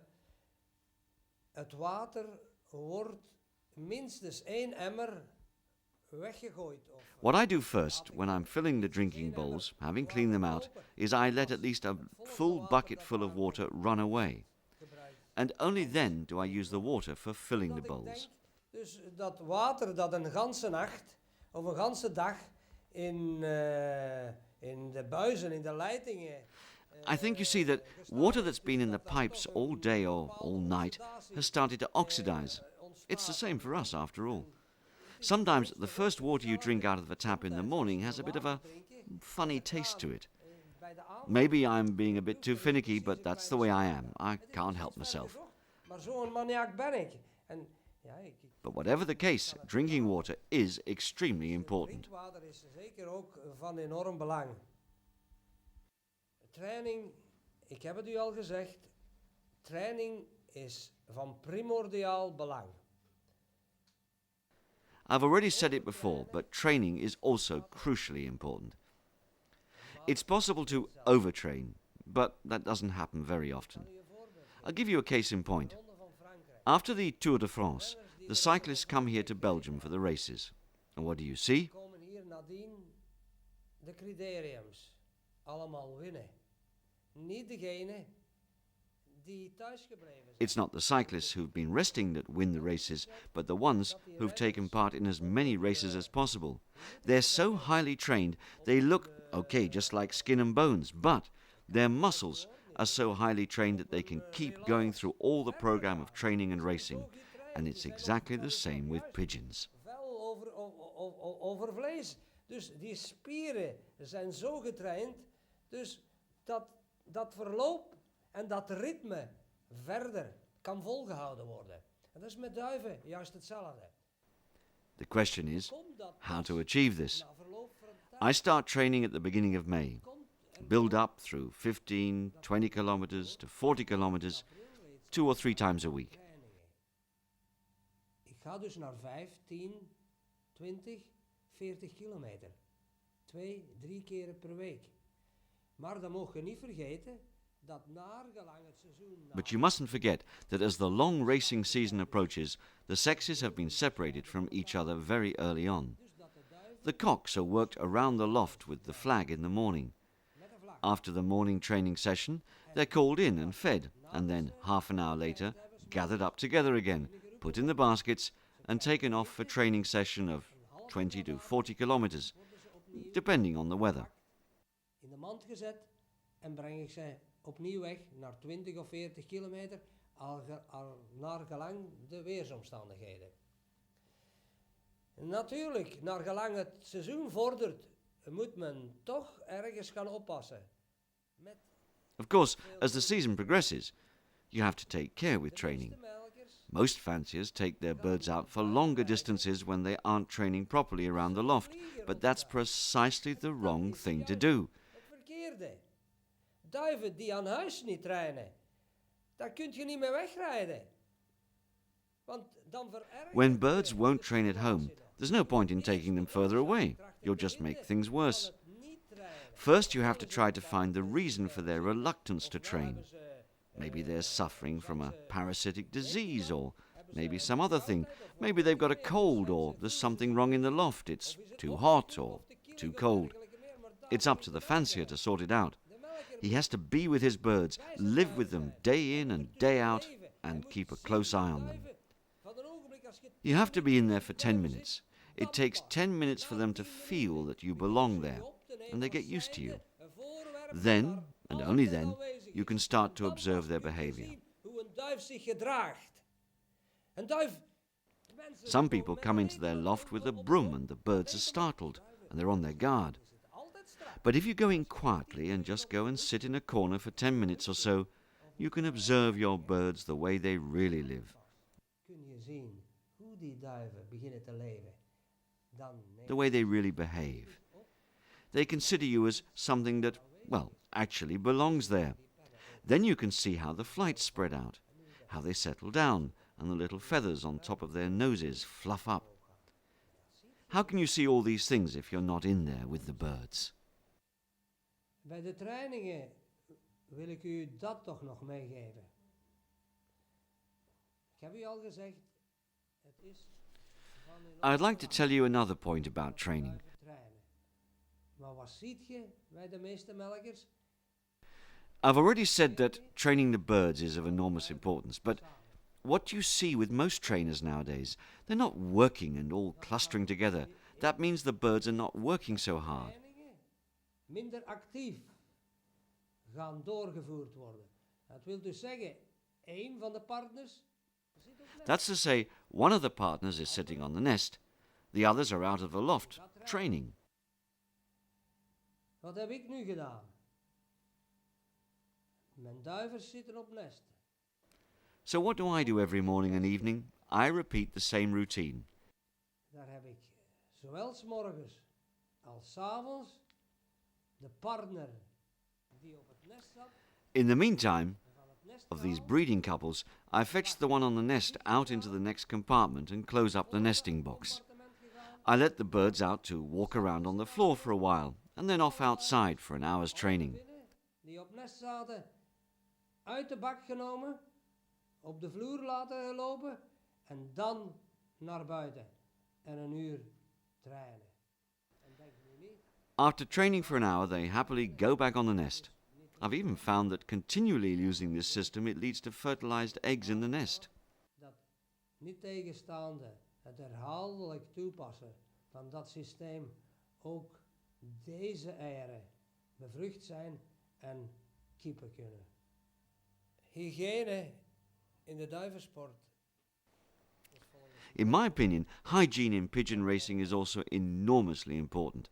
Het water wordt minstens 1 emmer weggegooid. What I do first when I'm filling the drinking bowls, having cleaned them out, is I let at least a full bucket full of water run away. And only then do I use the water for filling the bowls. Dus dat water dat een ganse nacht of een ganse dag in de buizen, in de leidingen. I think you see that water that's been in the pipes all day or all night has started to oxidize. It's the same for us, after all. Sometimes the first water you drink out of the tap in the morning has a bit of a funny taste to it. Maybe I'm being a bit too finicky, but that's the way I am. I can't help myself. Maar zo'n maniak ben ik. But whatever the case, drinking water is extremely important. Drinkwater is zeker ook van enorm belang. Training, ik heb het u al gezegd, training is van primordiaal belang. I've already said it before, but training is also crucially important. It's possible to overtrain, but that doesn't happen very often. I'll give you a case in point. After the Tour de France, the cyclists come here to Belgium for the races. And what do you see? Komen hier nadien de criteriums allemaal winnen. Niet degene die thuisgebleven zijn. It's not the cyclists who've been resting that win the races, but the ones who've taken part in as many races as possible. They're so highly trained, they look, okay, just like skin and bones, but their muscles are so highly trained that they can keep going through all the program of training and racing. And it's exactly the same with pigeons. Vel over vlees. Dus die spieren zijn zo getraind, dus dat verloop en dat ritme verder kan volgehouden worden. En dat is met duiven juist hetzelfde. The question is how to achieve this. I start training at the beginning of May, build up through 15, 20 kilometers to 40 kilometers, 2 or 3 times a week. Ik ga dus naar 5, 10, 20, 40 kilometer. 2, 3 keren per week. Maar dan mogen je niet vergeten dat naargelang het seizoen... But you mustn't forget that as the long racing season approaches, the sexes have been separated from each other very early on. The cocks are worked around the loft with the flag in the morning. After the morning training session, they're called in and fed, and then half an hour later, gathered up together again, put in the baskets, and taken off for training session of 20 to 40 kilometers, depending on the weather. In de mand gezet en breng ik ze opnieuw weg naar 20 of 40 kilometer, naar gelang de weersomstandigheden. Natuurlijk, naar gelang het seizoen vordert, moet men toch ergens gaan oppassen. Of course, as the season progresses, you have to take care with training. Most fanciers take their birds out for longer distances when they aren't training properly around the loft, but that's precisely the wrong thing to do. Het verkeerde. Duiven die aan huis niet trainen, daar kun je niet mee wegrijden. Want dan When birds won't train at home, there's no point in taking them further away. You'll just make things worse. First, you have to try to find the reason for their reluctance to train. Maybe they're suffering from a parasitic disease, or maybe some other thing. Maybe they've got a cold, or there's something wrong in the loft. It's too hot or too cold. It's up to the fancier to sort it out. He has to be with his birds, live with them day in and day out, and keep a close eye on them. You have to be in there for 10 minutes. It takes 10 minutes for them to feel that you belong there, and they get used to you. Then, and only then, you can start to observe their behavior. Some people come into their loft with a broom and the birds are startled and they're on their guard. But if you go in quietly and just go and sit in a corner for 10 minutes or so, you can observe your birds the way they really live. The way they really behave. They consider you as something that, well, actually belongs there. Then you can see how the flights spread out, how they settle down, and the little feathers on top of their noses fluff up. How can you see all these things if you're not in there with the birds? Bij de trainingen wil ik u dat toch nog meegeven. Ik heb u al gezegd, het is I'd like to tell you another point about training. Trainen. Maar wat ziet je bij de meeste melkers? I've already said that training the birds is of enormous importance, but what you see with most trainers nowadays, they're not working and all clustering together. That means the birds are not working so hard. Trainingen minder actief gaan doorgevoerd worden. Dat wil dus zeggen, één van de partners zit op nest. That's to say, one of the partners is sitting on the nest, the others are out of the loft, training. Wat heb ik nu gedaan? Mijn duivers zitten op nest. So what do I do every morning and evening? I repeat the same routine. Daar heb ik zowel 's morgens als 's avonds de partner die op het nest zat. In the meantime, En van het nest of these gehaald, breeding couples, I fetch the one on the nest out into the next compartment and close up the nesting box. appartement gegaan. I let the birds out to walk around on the floor for a while and then off outside for an hour's training. Binnen, die op nest zaten, uit de bak genomen, op de vloer laten lopen en dan naar buiten en een uur trainen. En denk nu niet, After training for an hour, they happily go back on the nest. I've even found that continually using this system, it leads to fertilized eggs in the nest. dat niet tegenstaande het herhaaldelijk toepassen van dat systeem ook deze eieren bevrucht zijn en kiepen kunnen. Hygiëne in de duivensport. In my opinion, hygiene in pigeon racing is also enormously important.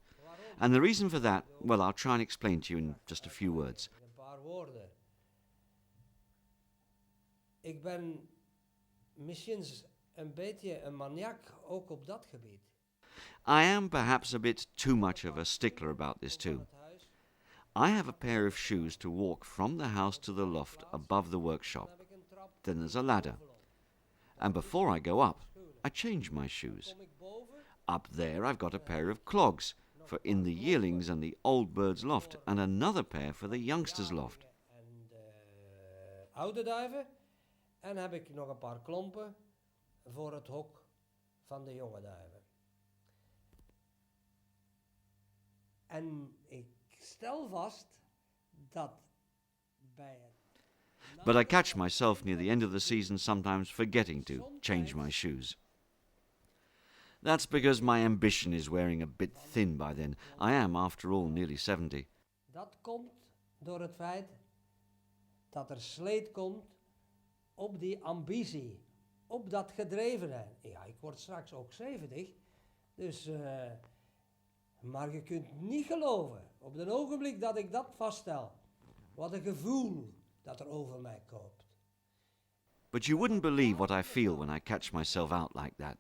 And the reason for that, well, I'll try and explain to you in just a few words. In een paar woorden. Ik ben misschien een beetje een maniak ook op dat gebied. I am perhaps a bit too much of a stickler about this too. Het huis, I have a pair of shoes to walk from the house to the loft above the workshop. dan heb ik een trap Then there's a ladder. And before I go up, I change my shoes. kom ik boven. Up there I've got a pair of clogs for in the yearlings and the old bird's loft, and another pair for the youngster's loft. En de oude duiven. En heb ik nog een paar klompen voor het hok van de jonge duiven. En ik stel vast dat bij het But I catch myself near the end of the season sometimes forgetting to change my shoes. That's because my ambition is wearing a bit thin by then. I am, after all, nearly 70. dat komt door het feit dat er sleet komt op die ambitie, op dat gedrevenheid. Ja, ik word straks ook 70, dus, maar je kunt niet geloven, op het ogenblik dat ik dat vaststel, wat een gevoel dat er over mij koopt. But you wouldn't believe what I feel when I catch myself out like that.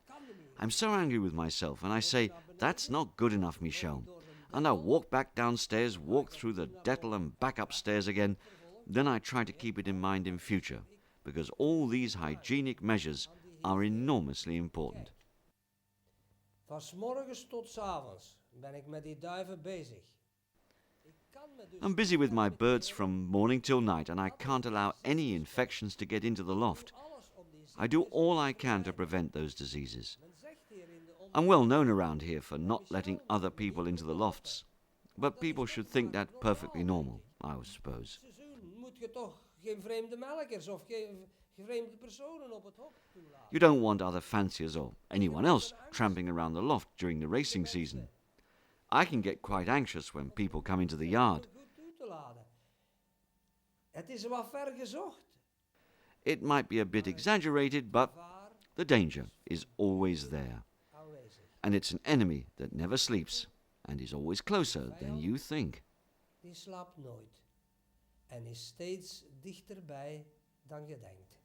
I'm so angry with myself, and I say, that's not good enough, Michel. And I walk back downstairs, walk through the dettel and back upstairs again. Then I try to keep it in mind in future, because all these hygienic measures are enormously important. Van 's morgens tot 's avonds ben ik met die duiven bezig. Ik kan me dus I'm busy with my birds from morning till night, and I can't allow any infections to get into the loft. alles om die I do all I can to prevent those diseases. Men zegt hier in de I'm well known around here for not letting other people into the lofts, but people should think that perfectly normal, I suppose. seizoen moet je toch geen vreemde melkers of geen vreemde personen op het hok toelaten. You don't want other fanciers or anyone else tramping around the loft during the racing season. I can get quite anxious when people come into the yard. Goed toe te laten. Het is wat ver gezocht. It might be a bit exaggerated, but Vaar the danger is always there. aanwezig. And it's an enemy that never sleeps and is always closer than you think. Die slaapt nooit en is steeds dichterbij dan je denkt.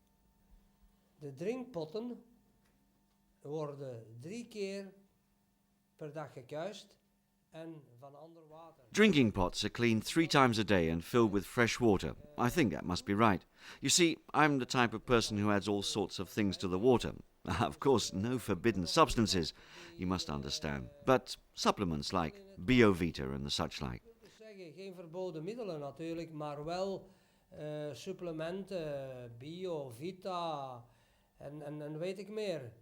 De drinkpotten worden 3 keer per dag gekuist en van ander water. Drinking pots are cleaned 3 times a day and filled with fresh water. I think that must be right. You see, I'm the type of person who adds all sorts of things to the water. Of course, no forbidden substances, you must understand, but supplements like Biovita and the such like. Ik wil dus zeggen, geen verboden middelen natuurlijk, maar wel supplementen, bio, vita en weet ik meer.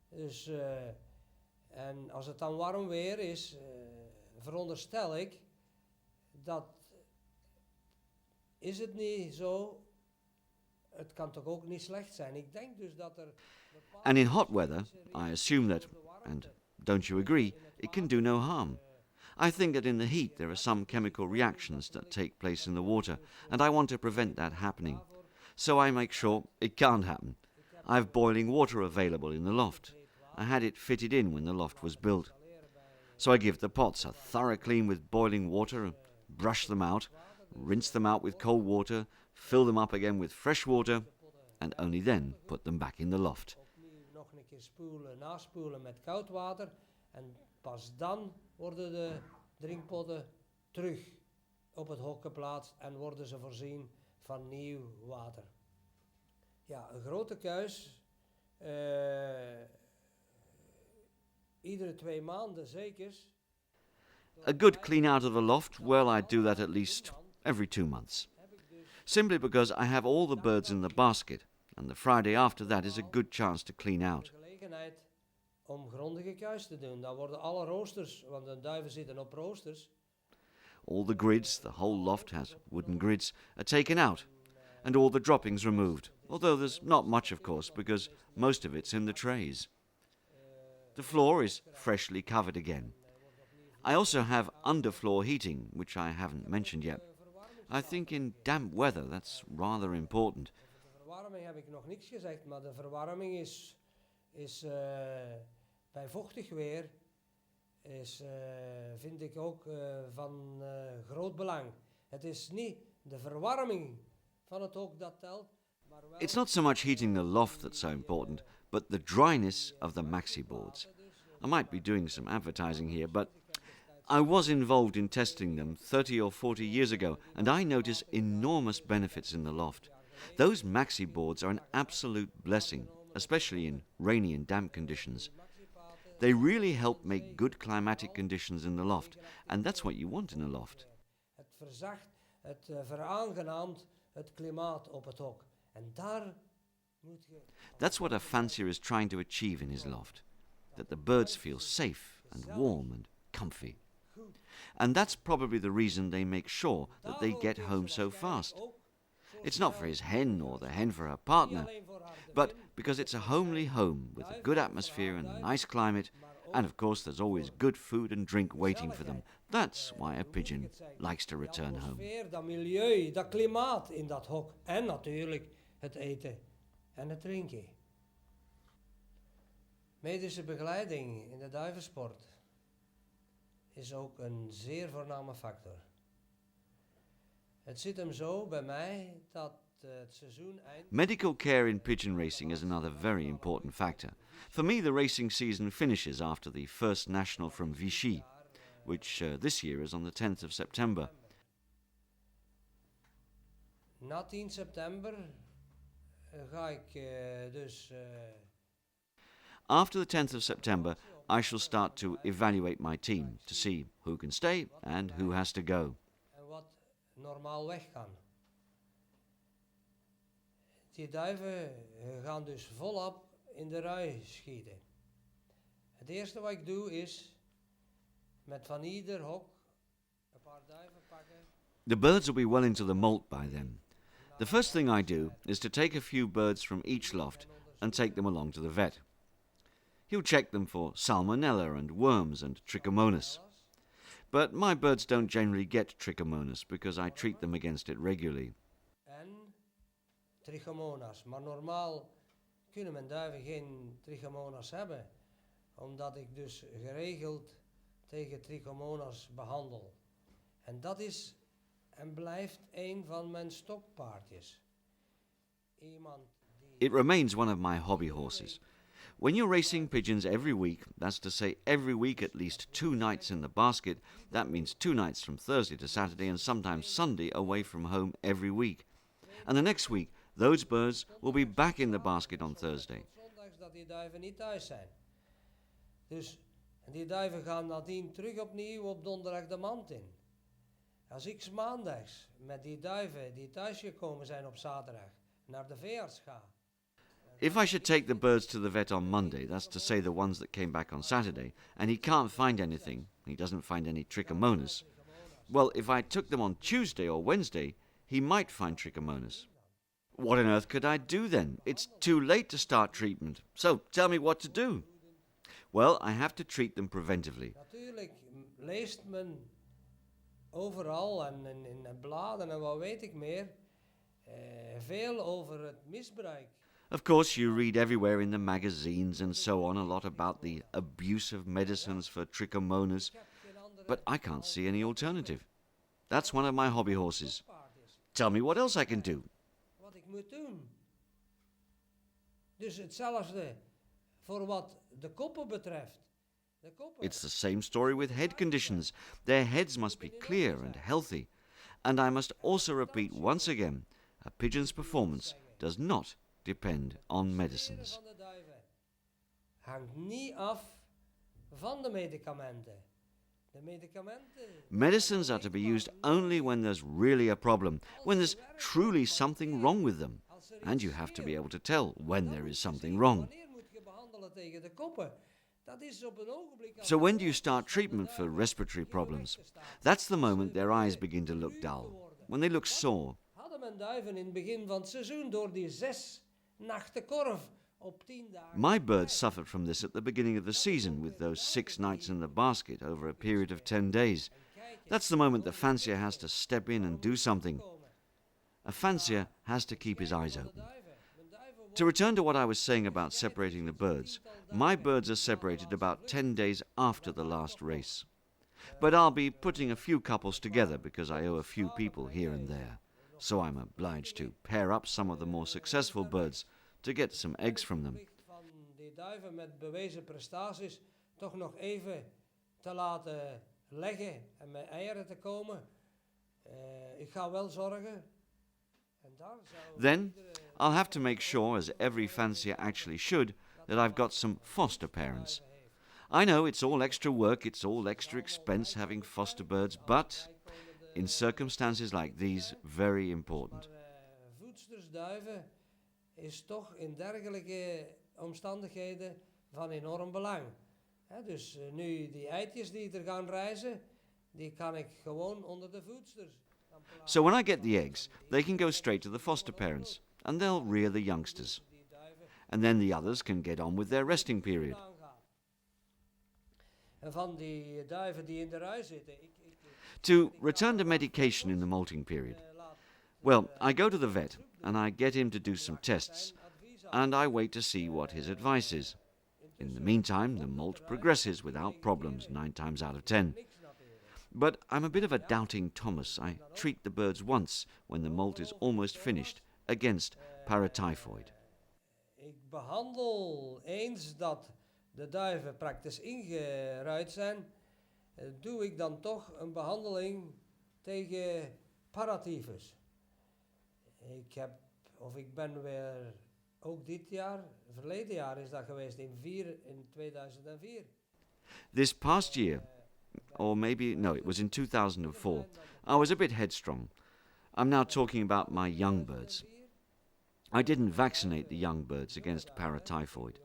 Dus En als het dan warm weer is, veronderstel ik, dat is het niet zo. Het kan toch ook niet slecht zijn. Ik denk dus dat er... And in hot weather, I assume that, and don't you agree, it can do no harm. I think that in the heat there are some chemical reactions that take place in the water, and I want to prevent that happening. So I make sure it can't happen. I have boiling water available in the loft. I had it fitted in when the loft was built. So I give the pots a thorough clean with boiling water, brush them out, rinse them out with cold water, fill them up again with fresh water, and only then put them back in the loft. Opnieuw nog een keer spoelen, naspoelen met koud water. En pas dan worden de drinkpotten terug op het hok geplaatst en worden ze voorzien van nieuw water. Ja, een grote kuis. Iedere 2 maanden zeker. A good clean out of the loft, well, I do that at least every 2 months. Simply because I have all the birds in the basket, and the Friday after that is a good chance to clean out. Gelegenheid om grondige kuis te doen. Dan worden alle roosters, want de duiven zitten op roosters. All the grids, the whole loft has wooden grids, are taken out, and all the droppings removed, although there's not much, of course, because most of it's in the trays. The floor is freshly covered again. I also have underfloor heating, which I haven't mentioned yet. I think in damp weather that's rather important. De verwarming heb ik nog niks gezegd, maar de verwarming is bij vochtig weer vind ik ook van groot belang. Het is niet de verwarming van het hok dat telt, maar wel... It's not so much heating the loft that's so important, but the dryness of the maxi boards. I might be doing some advertising here, but I was involved in testing them 30 or 40 years ago, and I notice enormous benefits in the loft. Those maxi boards are an absolute blessing, especially in rainy and damp conditions. They really help make good climatic conditions in the loft, and that's what you want in a loft. Het verzacht, het veraangenaamt het klimaat op het hok. En daar moet je... That's what a fancier is trying to achieve in his loft, that the birds feel safe and warm and comfy. And that's probably the reason they make sure that they get home so fast. It's not for his hen or the hen for her partner, but because it's a homely home with a good atmosphere and a nice climate, and of course there's always good food and drink waiting for them. That's why a pigeon likes to return home. Dat milieu, dat klimaat in dat hok. En natuurlijk het eten en het drinken. Medische begeleiding in de duivensport is ook een zeer voorname factor. Het zit hem zo bij mij dat het seizoen eind... Medical care in pigeon racing is another very important factor. For me, the racing season finishes after the first national from Vichy, which this year is on the 10th of September. Na 10 september ga ik dus... After the 10th of September, I shall start to evaluate my team to see who can stay and who has to go. En wat normaal weg kan. Die duiven gaan dus volop in de rui schieten. Het eerste wat ik doe is met van ieder hok een paar duiven pakken. The birds will be well into the molt by then. The first thing I do is to take a few birds from each loft and take them along to the vet. He'll check them for salmonella and worms and trichomonas. But my birds don't generally get trichomonas because I treat them against it regularly. En trichomonas. Maar normaal kunnen mijn duiven geen trichomonas hebben, omdat ik dus geregeld tegen trichomonas behandel. En dat is en blijft een van mijn stokpaardjes. It remains one of my hobby horses. When you're racing pigeons every week, that's to say every week at least 2 nights in the basket, that means 2 nights from Thursday to Saturday and sometimes Sunday away from home every week. And the next week, those birds will be back in the basket on Thursday. Zondags dat die duiven niet thuis zijn. Dus die duiven gaan nadien terug opnieuw op donderdag de mand in. Als ik 's maandags met die duiven die thuisgekomen zijn op zaterdag naar de veearts ga. If I should take the birds to the vet on Monday, that's to say the ones that came back on Saturday, and he can't find anything, he doesn't find any trichomonas, well, if I took them on Tuesday or Wednesday, he might find trichomonas. What on earth could I do then? It's too late to start treatment, so tell me what to do. Well, I have to treat them preventively. Natuurlijk leest men overal en in de bladen en wat weet ik meer veel over het misbruik. Of course, you read everywhere in the magazines and so on a lot about the abuse of medicines for trichomonas, but I can't see any alternative. That's one of my hobby horses. Tell me what else I can do. Wat ik moet doen. Dus hetzelfde voor wat de koppen betreft. De koppen. It's the same story with head conditions. Their heads must be clear and healthy. And I must also repeat once again, a pigeon's performance does not depend on medicines. Van de duiven hangt niet af van de medicamenten. De medicamenten. Medicines are to be used only when there's really a problem, when there's truly something wrong with them. And you have to be able to tell when there is something wrong. Wanneer moet je behandelen tegen de koppen? Dat is op een ogenblik. So when do you start treatment for respiratory problems? That's the moment their eyes begin to look dull, when they look sore. Hadden men duiven in het begin van het seizoen door die 6 nachten korf op 10 dagen. My birds suffered from this at the beginning of the season with those 6 nights in the basket over a period of 10 days. That's the moment the fancier has to step in and do something. A fancier has to keep his eyes open. To return to what I was saying about separating the birds, my birds are separated about 10 days after the last race. But I'll be putting a few couples together because I owe a few people here and there. So I'm obliged to pair up some of the more successful birds to get some eggs from them. Van die duiven met bewezen prestaties toch nog even te laten leggen en met eieren te komen. Ik ga wel zorgen. En daar zou Then I'll have to make sure, as every fancier actually should, that I've got some foster parents. I know it's all extra work, it's all extra expense having foster birds, but in circumstances like these, very important. voedstersduiven is toch in dergelijke omstandigheden van enorm belang. Dus nu die eitjes die er gaan rijzen, die kan ik gewoon onder de voedsters. So when I get the eggs, they can go straight to the foster parents, and they'll rear the youngsters. And then the others can get on with their resting period. En van die duiven die in de rui zitten. To return to medication in the molting period. Well, I go to the vet, and I get him to do some tests, and I wait to see what his advice is. In the meantime, the molt progresses without problems 9 times out of 10. But I'm a bit of a doubting Thomas. I treat the birds once when the molt is almost finished against paratyphoid. Ik behandel eens dat de duiven praktisch ingeruid zijn, doe ik dan toch een behandeling tegen paratyfus. Ik ben weer, ook dit jaar, verleden jaar is dat geweest, in 2004. This past year, or maybe, no, it was in 2004, I was a bit headstrong. I'm now talking about my young birds. I didn't vaccinate the young birds against paratyphoid.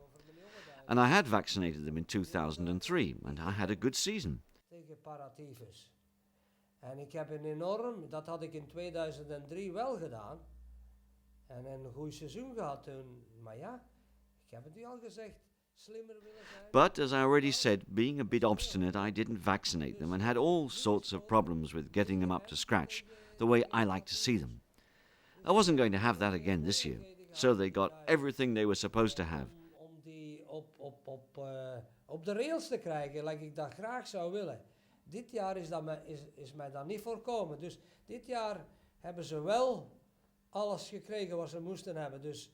And I had vaccinated them in 2003, and I had a good season. Tegen paratyfus. En ik heb dat had ik in 2003 wel gedaan. En een goed seizoen gehad toen. Maar ja, ik heb het u al gezegd, slimmer willen zijn. But, as I already said, being a bit obstinate, I didn't vaccinate them and had all sorts of problems with getting them up to scratch, the way I like to see them. I wasn't going to have that again this year, so they got everything they were supposed to have. Om die op de rails te krijgen, like ik dat graag zou willen. Dit jaar is mij dat niet voorkomen. Dus dit jaar hebben ze wel alles gekregen wat ze moesten hebben. Dus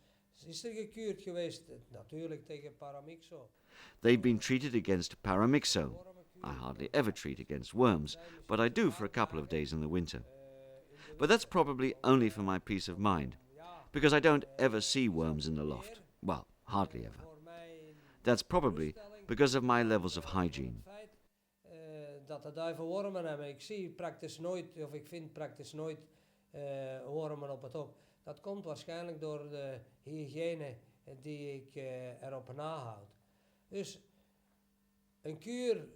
is er gekuurd geweest, natuurlijk tegen paramyxo. They've been treated against paramyxo. I hardly ever treat against worms, but I do for a couple of days in the winter. But that's probably only for my peace of mind, because I don't ever see worms in the loft. Well, hardly ever. That's probably because of my levels of hygiene. Dat de duiven wormen hebben. Ik zie praktisch nooit, of ik vind praktisch nooit wormen op het hok. Dat komt waarschijnlijk door de hygiëne die ik erop nahoud. Dus een kuur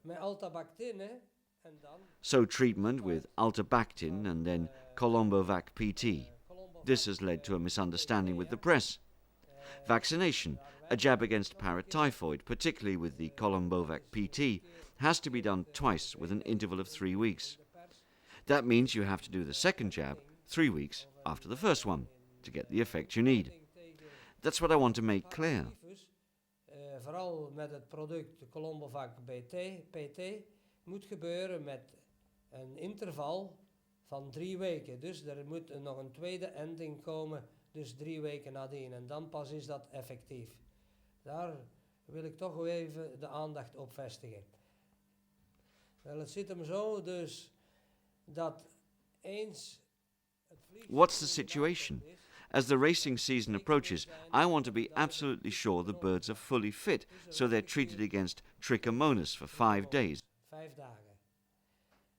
met altabactine en dan... So treatment with Altabactin and then Colombovac PT. This has led to a misunderstanding with the press. Vaccination, a jab against paratyphoid, particularly with the Colombovac PT, has to be done twice with an interval of 3 weeks. That means you have to do the second jab 3 weeks after the first one to get the effect you need. That's what I want to make clear. Vooral met het product Colombovac PT moet gebeuren met een interval van 3 weken. Dus er moet nog een tweede ending komen, dus 3 weken nadien. En dan pas is dat effectief. Daar wil ik toch weer even de aandacht op vestigen. Wel, het zit hem zo dus dat eens... What's the situation? As the racing season approaches, I want to be absolutely sure the birds are fully fit, so they're treated against trichomonas for 5 days. 5 dagen.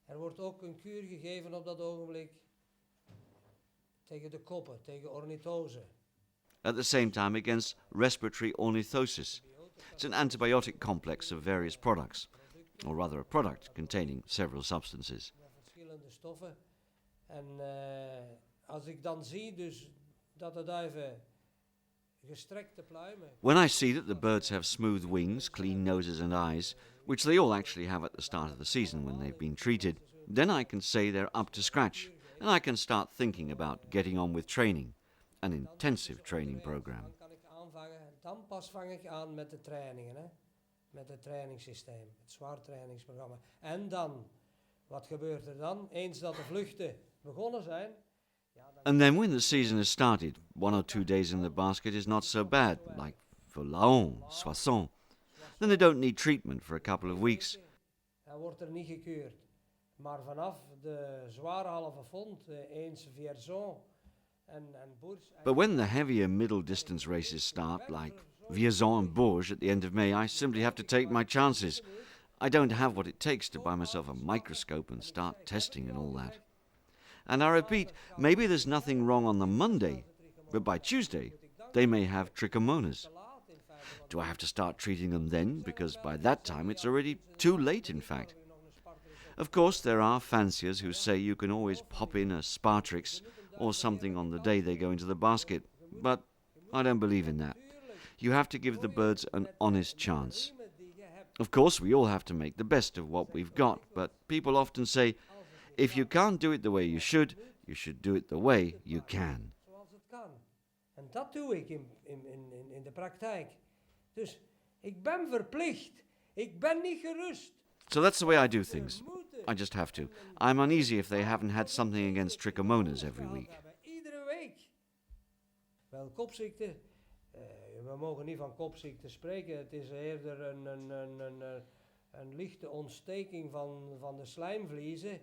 Er wordt ook een kuur gegeven op dat ogenblik tegen de koppen, tegen ornithose. At the same time against respiratory ornithosis. It's an antibiotic complex of various products, or rather a product containing several substances. Verschillende stoffen. En als ik dan zie dus dat de duiven gestrekte pluimen... When I see that the birds have smooth wings, clean noses and eyes, which they all actually have at the start of the season when they've been treated, then I can say they're up to scratch, and I can start thinking about getting on with training, an intensive training program. Dan kan ik aanvangen, dan pas vang ik aan met de trainingen, hè? Met het trainingssysteem, het zwaar trainingsprogramma. En dan, wat gebeurt er dan? Eens dat de vluchten begonnen zijn... And then when the season has started, 1 or 2 days in the basket is not so bad, like for Laon, Soissons. Then they don't need treatment for a couple of weeks. Dan wordt er niet gekeurd. Maar vanaf de zware halve fond, eens Vierzon en Bourges... But when the heavier middle distance races start, like Vierzon and Bourges at the end of May, I simply have to take my chances. I don't have what it takes to buy myself a microscope and start testing and all that. And I repeat, maybe there's nothing wrong on the Monday, but by Tuesday they may have trichomonas. Do I have to start treating them then? Because by that time it's already too late, in fact. Of course, there are fanciers who say you can always pop in a Spartrix or something on the day they go into the basket, but I don't believe in that. You have to give the birds an honest chance. Of course, we all have to make the best of what we've got, but people often say, if you can't do it the way you should do it the way you can. Zoals het kan. En dat doe ik in de praktijk. Dus ik ben verplicht. Ik ben niet gerust. So that's the way I do things. I just have to. I'm uneasy if they haven't had something against trichomonas every week. Iedere week. Wel, kopziekte. We mogen niet van kopziekte spreken. Het is eerder een lichte ontsteking van de slijmvliezen.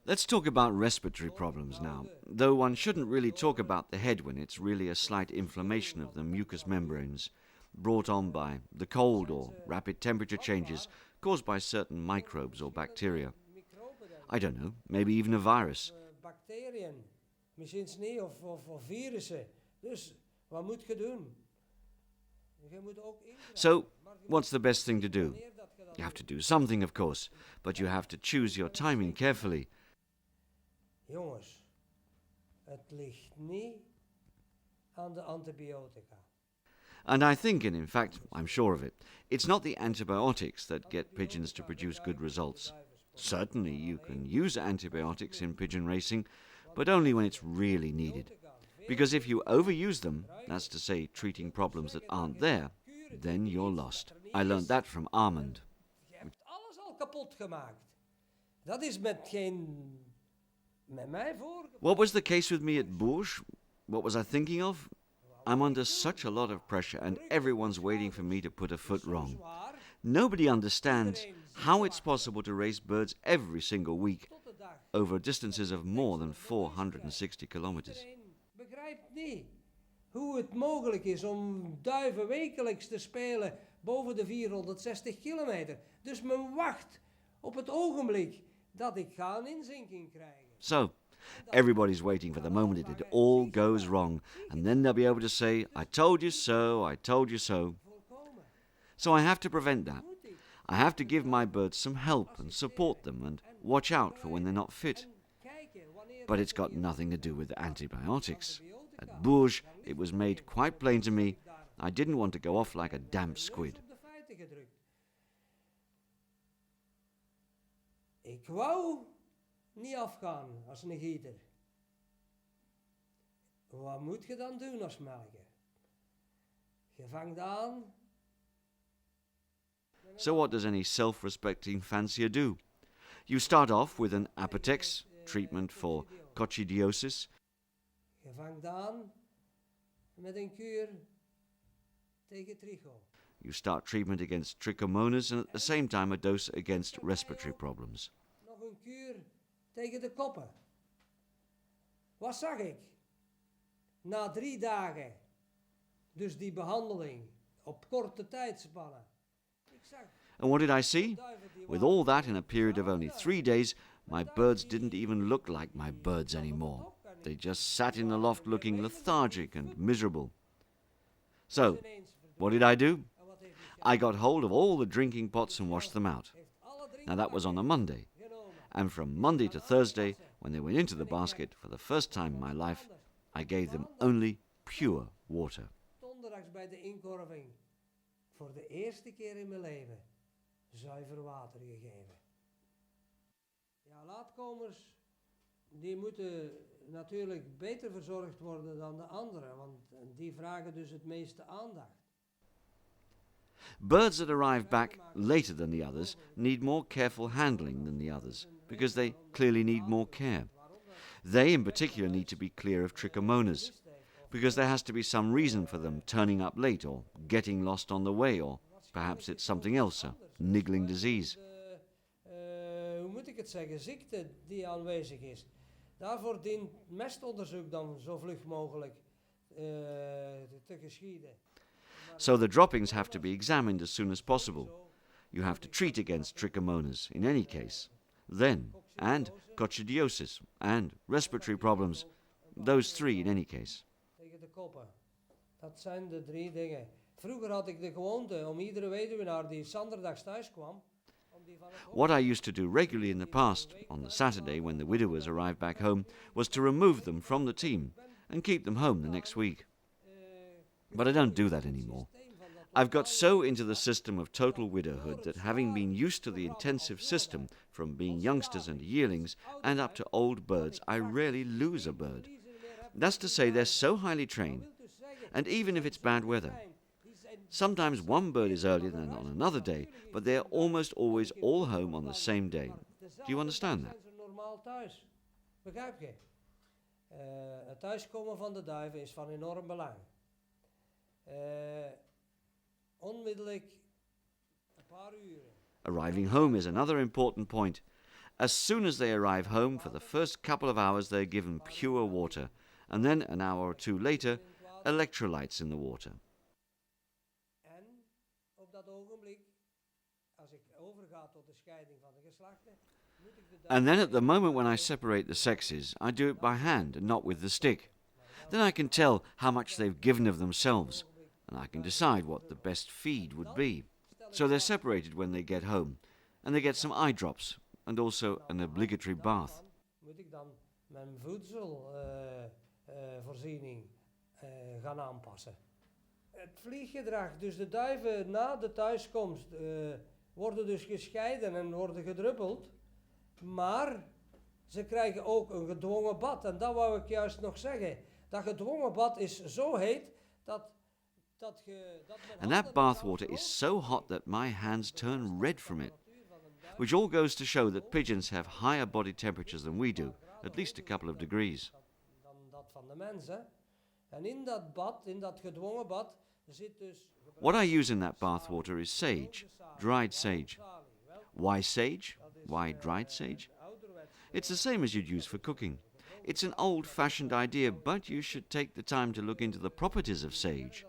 Let's talk about respiratory problems now, though one shouldn't really talk about the head when it's really a slight inflammation of the mucous membranes, brought on by the cold or rapid temperature changes caused by certain microbes or bacteria. I don't know, maybe even a virus. Bacteriën, misschien niet, of virussen. Dus, wat moet je doen? Je moet ook So, what's the best thing to do? You have to do something, of course, but you have to choose your timing carefully. Jongens, het ligt niet aan de antibiotica. And I think, and in fact, I'm sure of it, it's not the antibiotics that get pigeons to produce good results. Certainly, you can use antibiotics in pigeon racing, but only when it's really needed. Because if you overuse them, that's to say, treating problems that aren't there, then you're lost. I learned that from Armand. Je hebt alles al kapot gemaakt. Dat is met mij voor. What was the case with me at Bourges? What was I thinking of? I'm under such a lot of pressure and everyone's waiting for me to put a foot wrong. Nobody understands how it's possible to race birds every single week over distances of more than 460 kilometers. Begrijpt niet hoe het mogelijk is om duiven wekelijks te spelen boven de 460 kilometer. Dus men wacht op het ogenblik dat ik ga een inzinking krijgen. So, Everybody's waiting for the moment it all goes wrong, and then they'll be able to say, I told you so, I told you so. So I have to prevent that. I have to give my birds some help and support them and watch out for when they're not fit. But it's got nothing to do with antibiotics. At Bourges, it was made quite plain to me I didn't want to go off like a damp squid. Ik wou niet afgaan als een gieter. Wat moet je dan doen als melker? Je vangt aan. So what does any self-respecting fancier do? You start off with an Apotex, treatment for coccidiosis. Je vangt aan met een kuur tegen tricho. You start treatment against trichomonas and at the same time a dose against respiratory problems. Nog een kuur tegen de koppen. Wat zag ik? Na 3 dagen, dus die behandeling op korte tijdspannen. And what did I see? With all that in a period of only 3 days, my birds didn't even look like my birds anymore. They just sat in the loft looking lethargic and miserable. So, what did I do? I got hold of all the drinking pots and washed them out. Now that was on a Monday. And from Monday to Thursday, when they went into the basket for the first time in my life, I gave them only pure water. Donderdags bij de inkorving, voor de eerste keer in mijn leven, zuiver water gegeven. Ja, laatkomers, die moeten natuurlijk beter verzorgd worden dan de anderen, want die vragen dus het meeste aandacht. Birds that arrive back later than the others need more careful handling than the others, because they clearly need more care. They in particular need to be clear of trichomonas, because there has to be some reason for them turning up late or getting lost on the way, or perhaps it's something else, a niggling disease. Hoe moet ik het zeggen? Ziekte die aanwezig is. Daarvoor dient mestonderzoek dan zo vlug mogelijk te geschieden. So the droppings have to be examined as soon as possible. You have to treat against trichomonas in any case. Then, and coccidiosis, and respiratory problems. Those 3 in any case. Tegen de koppen. Dat zijn de 3 dingen. Vroeger had ik de gewoonte om iedere weduwnaar die zondags thuis kwam. What I used to do regularly in the past, on the Saturday when the widowers arrived back home, was to remove them from the team and keep them home the next week. But I don't do that anymore. I've got so into the system of total widowhood that, having been used to the intensive system from being youngsters and yearlings and up to old birds, I rarely lose a bird. That's to say, they're so highly trained, and even if it's bad weather. Sometimes one bird is earlier than on another day, but they're almost always all home on the same day. Do you understand that? Begrijp je? Het thuiskomen van de duiven is van enorm belang. Onmiddellijk een paar uren. Arriving home is another important point. As soon as they arrive home, for the first couple of hours they're given pure water, and then an hour or 2 later, electrolytes in the water. En op dat ogenblik, als ik overga tot de scheiding van de geslachten, moet ik de duiven... And then at the moment when I separate the sexes, I do it by hand and not with the stick. Then I can tell how much they've given of themselves, and I can decide what the best feed would be. So they're separated when they get home, and they get some eye drops, and also an obligatory bath. Moet ik dan mijn voedselvoorziening gaan aanpassen. Het vlieggedrag, dus de duiven na de thuiskomst worden dus gescheiden en worden gedruppeld, maar ze krijgen ook een gedwongen bad. En dat wou ik juist nog zeggen. Dat gedwongen bad is zo heet dat And that bathwater is so hot that my hands turn red from it, which all goes to show that pigeons have higher body temperatures than we do, at least a couple of degrees. Dan dat van de mens, hè? En in dat bad, in dat gedwongen bad, zit dus... What I use in that bathwater is sage, dried sage. Why sage? Why dried sage? It's the same as you'd use for cooking. It's an old-fashioned idea, but you should take the time to look into the properties of sage.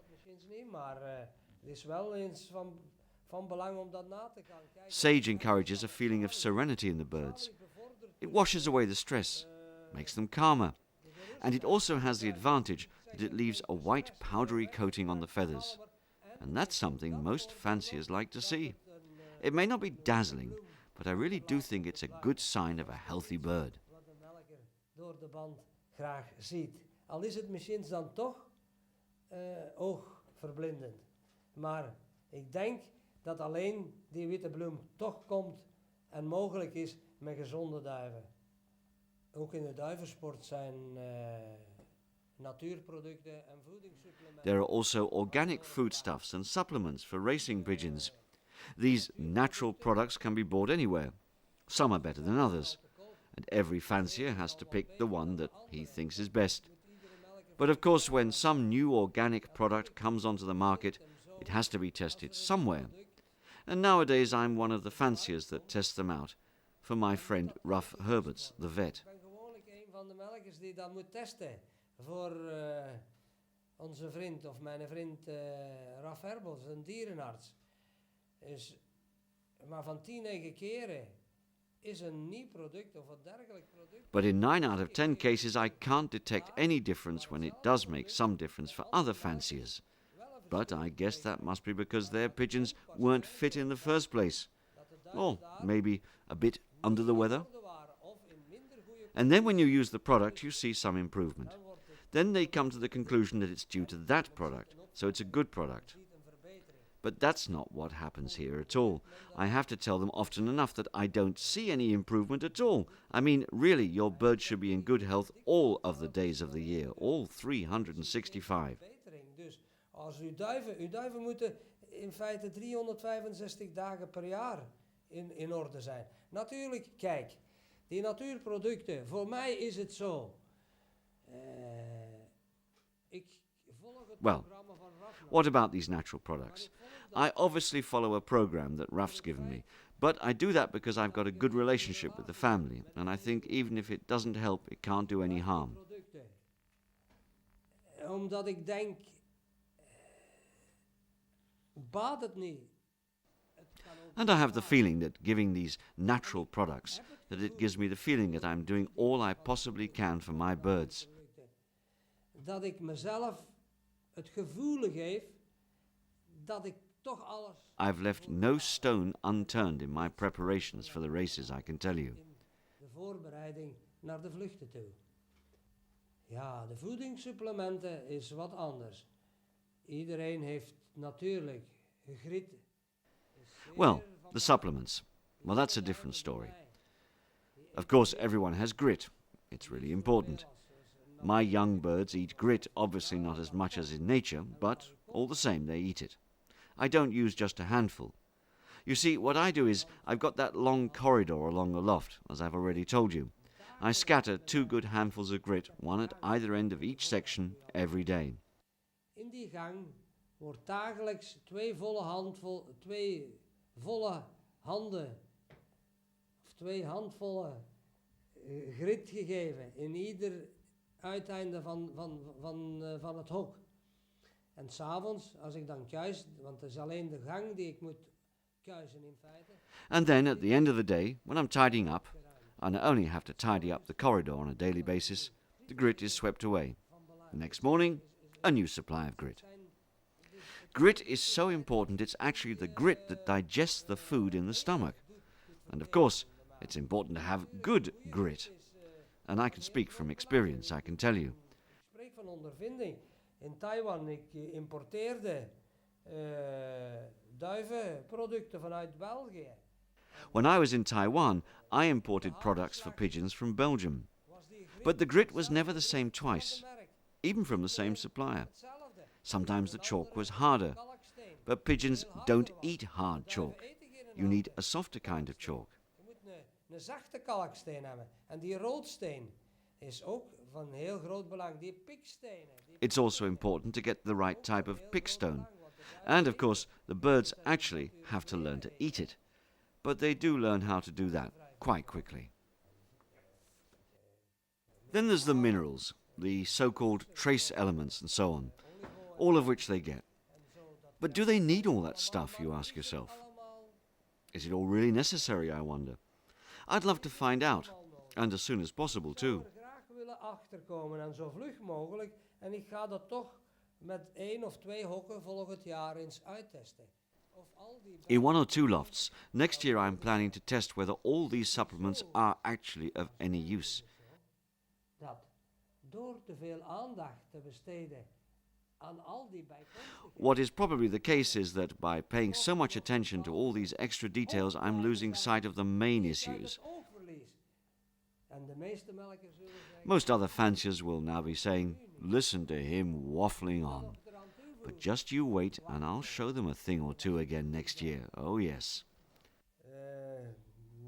Sage encourages a feeling of serenity in the birds. It washes away the stress. makes them calmer. And it also has the advantage that it leaves a white powdery coating on the feathers. And that's something most fanciers like to see. It may not be dazzling, but I really do think it's a good sign of a healthy bird. Wat de melker door de band graag ziet. Al is het misschien dan toch oogverblindend. Maar ik denk dat alleen die witte bloem toch komt en mogelijk is met gezonde duiven. Ook in de duivensport zijn natuurproducten en voedingssupplementen. There are also organic foodstuffs and supplements for racing pigeons. These natural products can be bought anywhere. Some are better than others, and every fancier has to pick the one that he thinks is best. But of course, when some new organic product comes onto the market, it has to be tested somewhere. And nowadays I'm one of the fanciers that tests them out, for my friend Ruff Herberts, the vet. Ik ben gewoonlijk een van de melkers die dat moet testen voor onze vriend of mijn vriend Ruff Herberts, een dierenarts. Maar van 10 keren is een nieuw product of een dergelijk product. But in 9 out of 10 cases I can't detect any difference when it does make some difference for other fanciers. But I guess that must be because their pigeons weren't fit in the first place. Or maybe a bit under the weather. And then when you use the product you see some improvement. Then they come to the conclusion that it's due to that product, so it's a good product. But that's not what happens here at all. I have to tell them often enough that I don't see any improvement at all. I mean, really, your bird should be in good health all of the days of the year, all 365. Dus als uw duiven moeten in feite 365 dagen per jaar in orde zijn. Natuurlijk, kijk, die natuurproducten, voor mij is het zo. Well, what about these natural products? I obviously follow a program that Ruff's given me, but I do that because I've got a good relationship with the family, and I think even if it doesn't help, it can't do any harm. Omdat ik denk, baat het niet. And I have the feeling that giving these natural products, that it gives me the feeling that I'm doing all I possibly can for my birds. Dat ik mezelf het gevoel geef dat ik toch alles. I've left no stone unturned in my preparations for the races, I can tell you. De voorbereiding naar de vluchten toe. Ja, de voedingssupplementen is wat anders. Iedereen heeft natuurlijk gegriet. Well, the supplements. Well, that's a different story. Of course, everyone has grit. It's really important. My young birds eat grit, obviously not as much as in nature, but all the same they eat it. I don't use just a handful. You see, what I do is I've got that long corridor along the loft, as I've already told you. I scatter 2 good handfuls of grit, one at either end of each section, every day. In die gang wordt dagelijks 2 volle handen of 2 handvollen grit gegeven in ieder uiteinde van het hok. En 's avonds, als ik dan kuis, want het is alleen de gang die ik moet kuisen in feite. And then at the end of the day, when I'm tidying up, and I only have to tidy up the corridor on a daily basis, the grit is swept away. The next morning, a new supply of grit. Grit is so important, it's actually the grit that digests the food in the stomach. And of course, it's important to have good grit. And I can speak from experience, I can tell you. Ik spreek van ondervinding. In Taiwan, ik importeerde duivenproducten vanuit België. When I was in Taiwan, I imported products for pigeons from Belgium. But the grit was never the same twice, even from the same supplier. Sometimes the chalk was harder, but pigeons don't eat hard chalk. You need a softer kind of chalk. Je moet een zachte kalksteen hebben. En die roodsteen is ook van heel groot belang. Die pikstenen. It's also important to get the right type of pickstone. And of course, the birds actually have to learn to eat it. But they do learn how to do that quite quickly. Then there's the minerals, the so-called trace elements and so on, all of which they get. But do they need all that stuff, you ask yourself? Is it all really necessary, I wonder? I'd love to find out, and as soon as possible too. Graag willen achterkomen en zo vlug mogelijk. En ik ga dat toch met 1 of 2 hokken volgend jaar eens uittesten. Of al die In 1 or 2 lofts, next year I'm planning to test whether all these supplements are actually of any use. Dat door te veel aandacht te besteden aan al die bijkomstigheden. What is probably the case is that by paying so much attention to all these extra details, I'm losing sight of the main issues. En de meeste melkers zullen zeggen, Most other fanciers will now be saying, listen to him waffling on. But just you wait and I'll show them a thing or two again next year. Oh yes.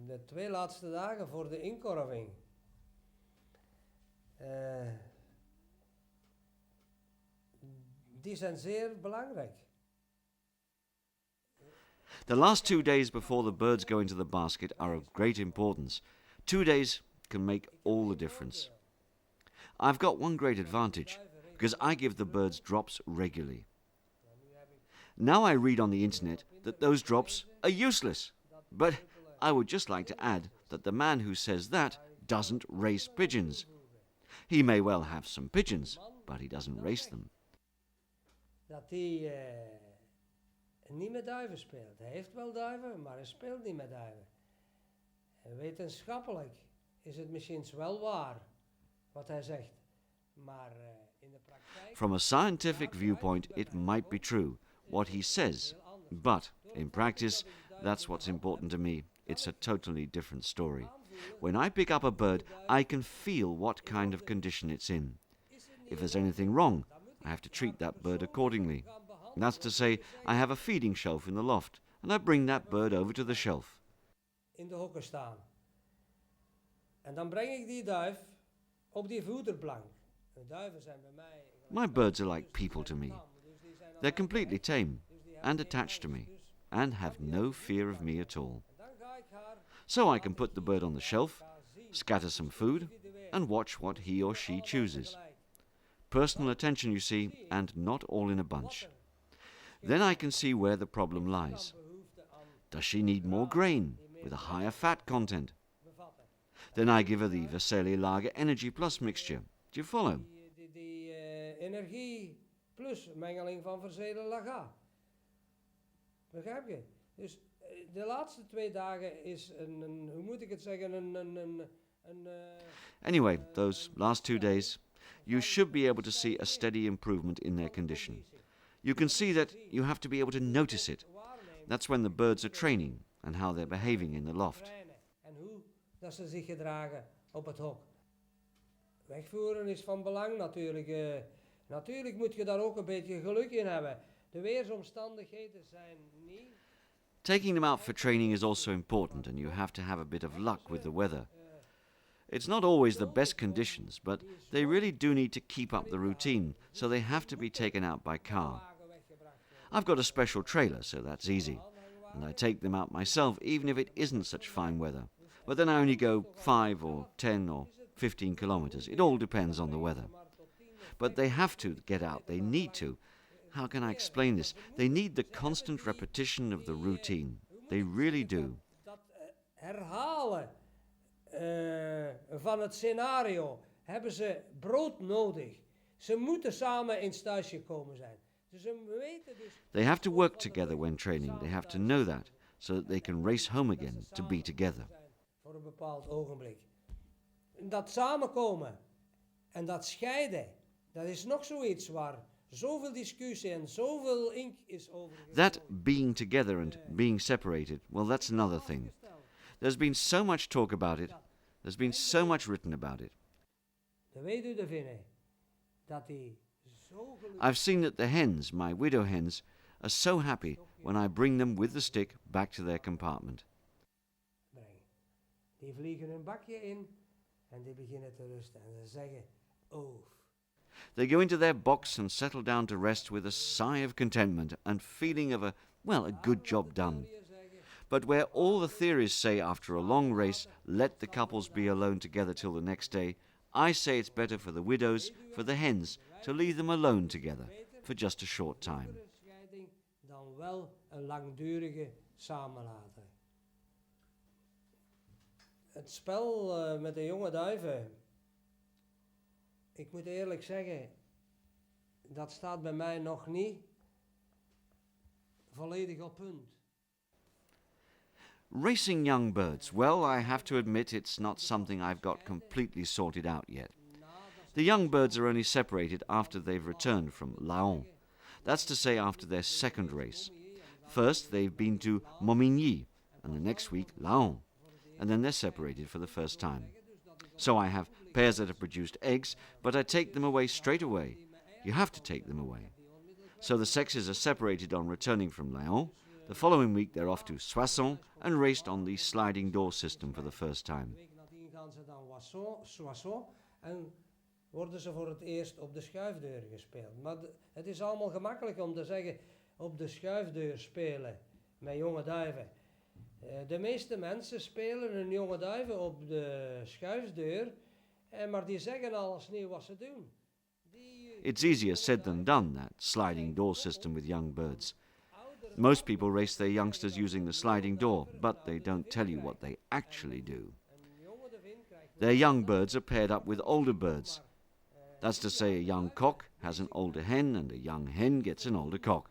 de 2 laatste dagen voor de inkorving. Die zijn zeer belangrijk. The last 2 days before the birds go into the basket are of great importance. 2 days can make all the difference. I've got one great advantage, because I give the birds drops regularly. Now I read on the internet that those drops are useless, but I would just like to add that the man who says that doesn't race pigeons. He may well have some pigeons, but he doesn't race them. Dat hij niet met duiven speelt. Hij heeft wel duiven, maar hij speelt niet met duiven. En wetenschappelijk is het misschien wel waar wat hij zegt, maar in de praktijk... From a scientific viewpoint, it might be true, what he says, but in practice, that's what's important to me. It's a totally different story. When I pick up a bird, I can feel what kind of condition it's in. If there's anything wrong, I have to treat that bird accordingly. That's to say, I have a feeding shelf in the loft, and I bring that bird over to the shelf. In de hokken staan. En dan breng ik die duif op die voederplank. De duiven zijn bij mij... My birds are like people to me. They're completely tame and attached to me, and have no fear of me at all. So I can put the bird on the shelf, scatter some food, and watch what he or she chooses. Personal attention, you see, and not all in a bunch. Then I can see where the problem lies. Does she need more grain with a higher fat content? Then I give her the Veseli Lager Energy Plus mixture. Do you follow? Die energie plus mengeling van verzelen laga. Begrijp je? Dus de laatste 2 dagen is een hoe moet ik het zeggen, Anyway, those last 2 days, you should be able to see a steady improvement in their condition. You can see that you have to be able to notice it. That's when the birds are training and how they're behaving in the loft. En hoe dat ze zich gedragen op het hok. Wegvoeren is van belang natuurlijk. Natuurlijk moet je daar ook een beetje geluk in hebben. De weersomstandigheden zijn niet... Taking them out for training is also important, and you have to have a bit of luck with the weather. It's not always the best conditions, but they really do need to keep up the routine, so they have to be taken out by car. I've got a special trailer, so that's easy, and I take them out myself even if it isn't such fine weather. But then I only go 5 or 10 or 15 kilometers. It all depends on the weather. But they have to get out. They need to. How can I explain this? They need the constant repetition of the routine. They really do. Dat herhalen van het scenario hebben ze brood nodig. Ze moeten samen in het thuis gekomen zijn. Dus ze weten dus... They have to work together when training. They have to know that, so that they can race home again, to be together. Voor een bepaald ogenblik. Dat samenkomen en dat scheiden, dat is nog zoiets waar zoveel discussie en zoveel ink is over. That being together and being separated, well, that's another thing. There's been so much talk about it. There's been so much written about it. De weduwe vinden dat die zo gelukkig... I've seen that the hens, my widow hens, are so happy when I bring them with the stick back to their compartment. brengen. Die vliegen hun bakje in en die beginnen te rusten en ze zeggen, oef. They go into their box and settle down to rest with a sigh of contentment and feeling of a good job done. But where all the theories say after a long race, let the couples be alone together till the next day, I say it's better for the widows, for the hens, to leave them alone together for just a short time. Scheiding dan wel een langdurige samenlaten. Het spel met de jonge duiven Ik moet eerlijk zeggen, dat staat bij mij nog niet volledig op punt. Racing young birds, well, I have to admit it's not something I've got completely sorted out yet. The young birds are only separated after they've returned from Laon. That's to say, after their second race. First, they've been to Momigny, and the next week, Laon, and then they're separated for the first time. So I have pairs that have produced eggs, but I take them away straight away. You have to take them away. So the sexes are separated on returning from Laon. The following week they're off to Soissons and raced on the sliding door system for the first time. En worden ze voor het eerst op de schuifdeur gespeeld. Maar het is allemaal gemakkelijk om te zeggen op de schuifdeur spelen met jonge duiven. De meeste mensen spelen hun jonge duiven op de schuifdeur, maar die zeggen alles niet wat ze doen. It's easier said than done, that sliding door system with young birds. Most people race their youngsters using the sliding door, but they don't tell you what they actually do. Their young birds are paired up with older birds. That's to say, a young cock has an older hen and a young hen gets an older cock.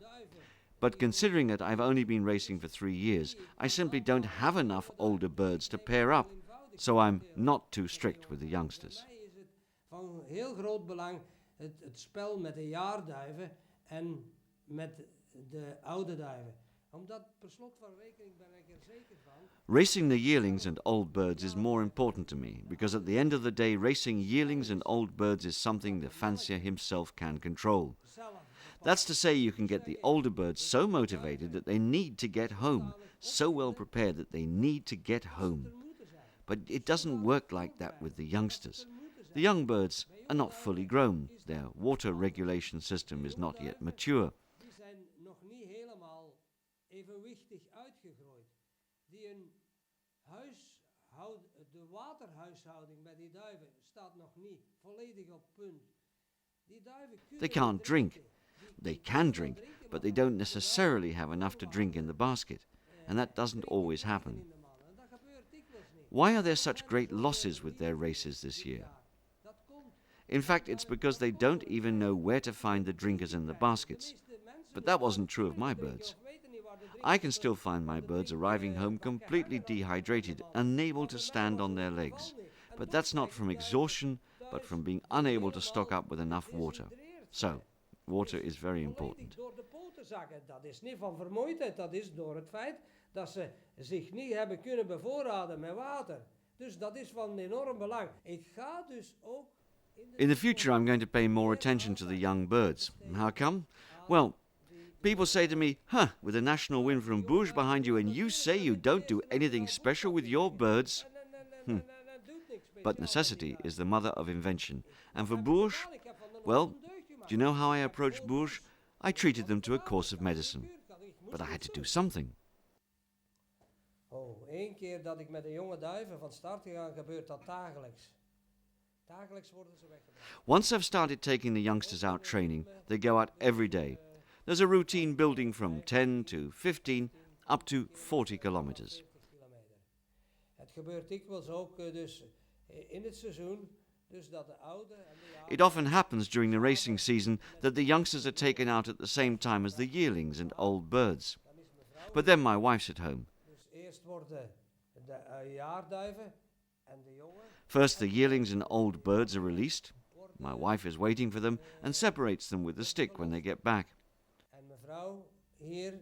But considering that I've only been racing for 3 years, I simply don't have enough older birds to pair up, so I'm not too strict with the youngsters. Van heel groot belang het spel met de jaarduiven en met de oude duiven. Omdat per slot van rekening ben ik zeker van. Racing the yearlings and old birds is more important to me, because at the end of the day, racing yearlings and old birds is something the fancier himself can control. That's to say, you can get the older birds so motivated that they need to get home, so well prepared that they need to get home. But it doesn't work like that with the youngsters. The young birds are not fully grown. Their water regulation system is not yet mature. Die zijn nog niet helemaal evenwichtig uitgegroeid. De waterhuishouding bij die duiven staat nog niet volledig op punt. They can't drink. They can drink, but they don't necessarily have enough to drink in the basket, and that doesn't always happen. Why are there such great losses with their races this year? In fact, it's because they don't even know where to find the drinkers in the baskets. But that wasn't true of my birds. I can still find my birds arriving home completely dehydrated, unable to stand on their legs. But that's not from exhaustion, but from being unable to stock up with enough water. So, water is very important. Door de poten zakken. Dat is niet van vermoeidheid, dat is door het feit dat ze zich niet hebben kunnen bevoorraden met water. Dus dat is van enorm belang. Ik ga dus ook in the future, I'm going to pay more attention to the young birds. How come? Well, people say to me, with a national win from Bourges behind you, and you say you don't do anything special with your birds? But necessity is the mother of invention. And for Bourges, well, do you know how I approached Bourges? I treated them to a course of medicine. But I had to do something. Eén keer dat ik met de jonge duiven van start gegaan, gebeurt dat dagelijks. Once I've started taking the youngsters out training, they go out every day. There's a routine building from 10 to 15 up to 40 kilometers. It often happens during the racing season that the youngsters are taken out at the same time as the yearlings and old birds. But then my wife's at home. First, the yearlings and old birds are released. My wife is waiting for them and separates them with a stick when they get back. En mevrouw hier,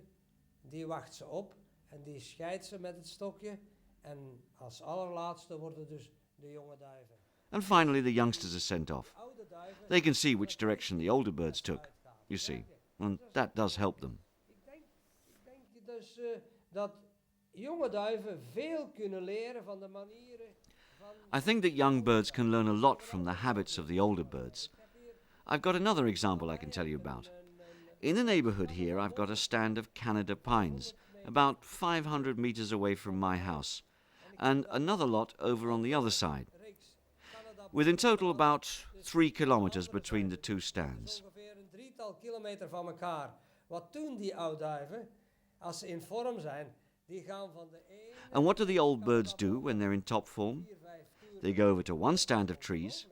die wacht ze op en die scheidt ze met het stokje. En als allerlaatste worden dus de jonge duiven. And finally, the youngsters are sent off. They can see which direction the older birds took, you see, and that does help them. Ik denk dus dat jonge duiven veel kunnen leren van de manieren. I think that young birds can learn a lot from the habits of the older birds. I've got another example I can tell you about. In the neighborhood here, I've got a stand of Canada pines, about 500 meters away from my house, and another lot over on the other side, with in total about 3 kilometers between the two stands. Ongeveer een drietal kilometer van elkaar. Wat doen die oudduiven als ze in vorm zijn? Die gaan van de ene. And what do the old birds do when they're in top form? They go over to one stand of trees,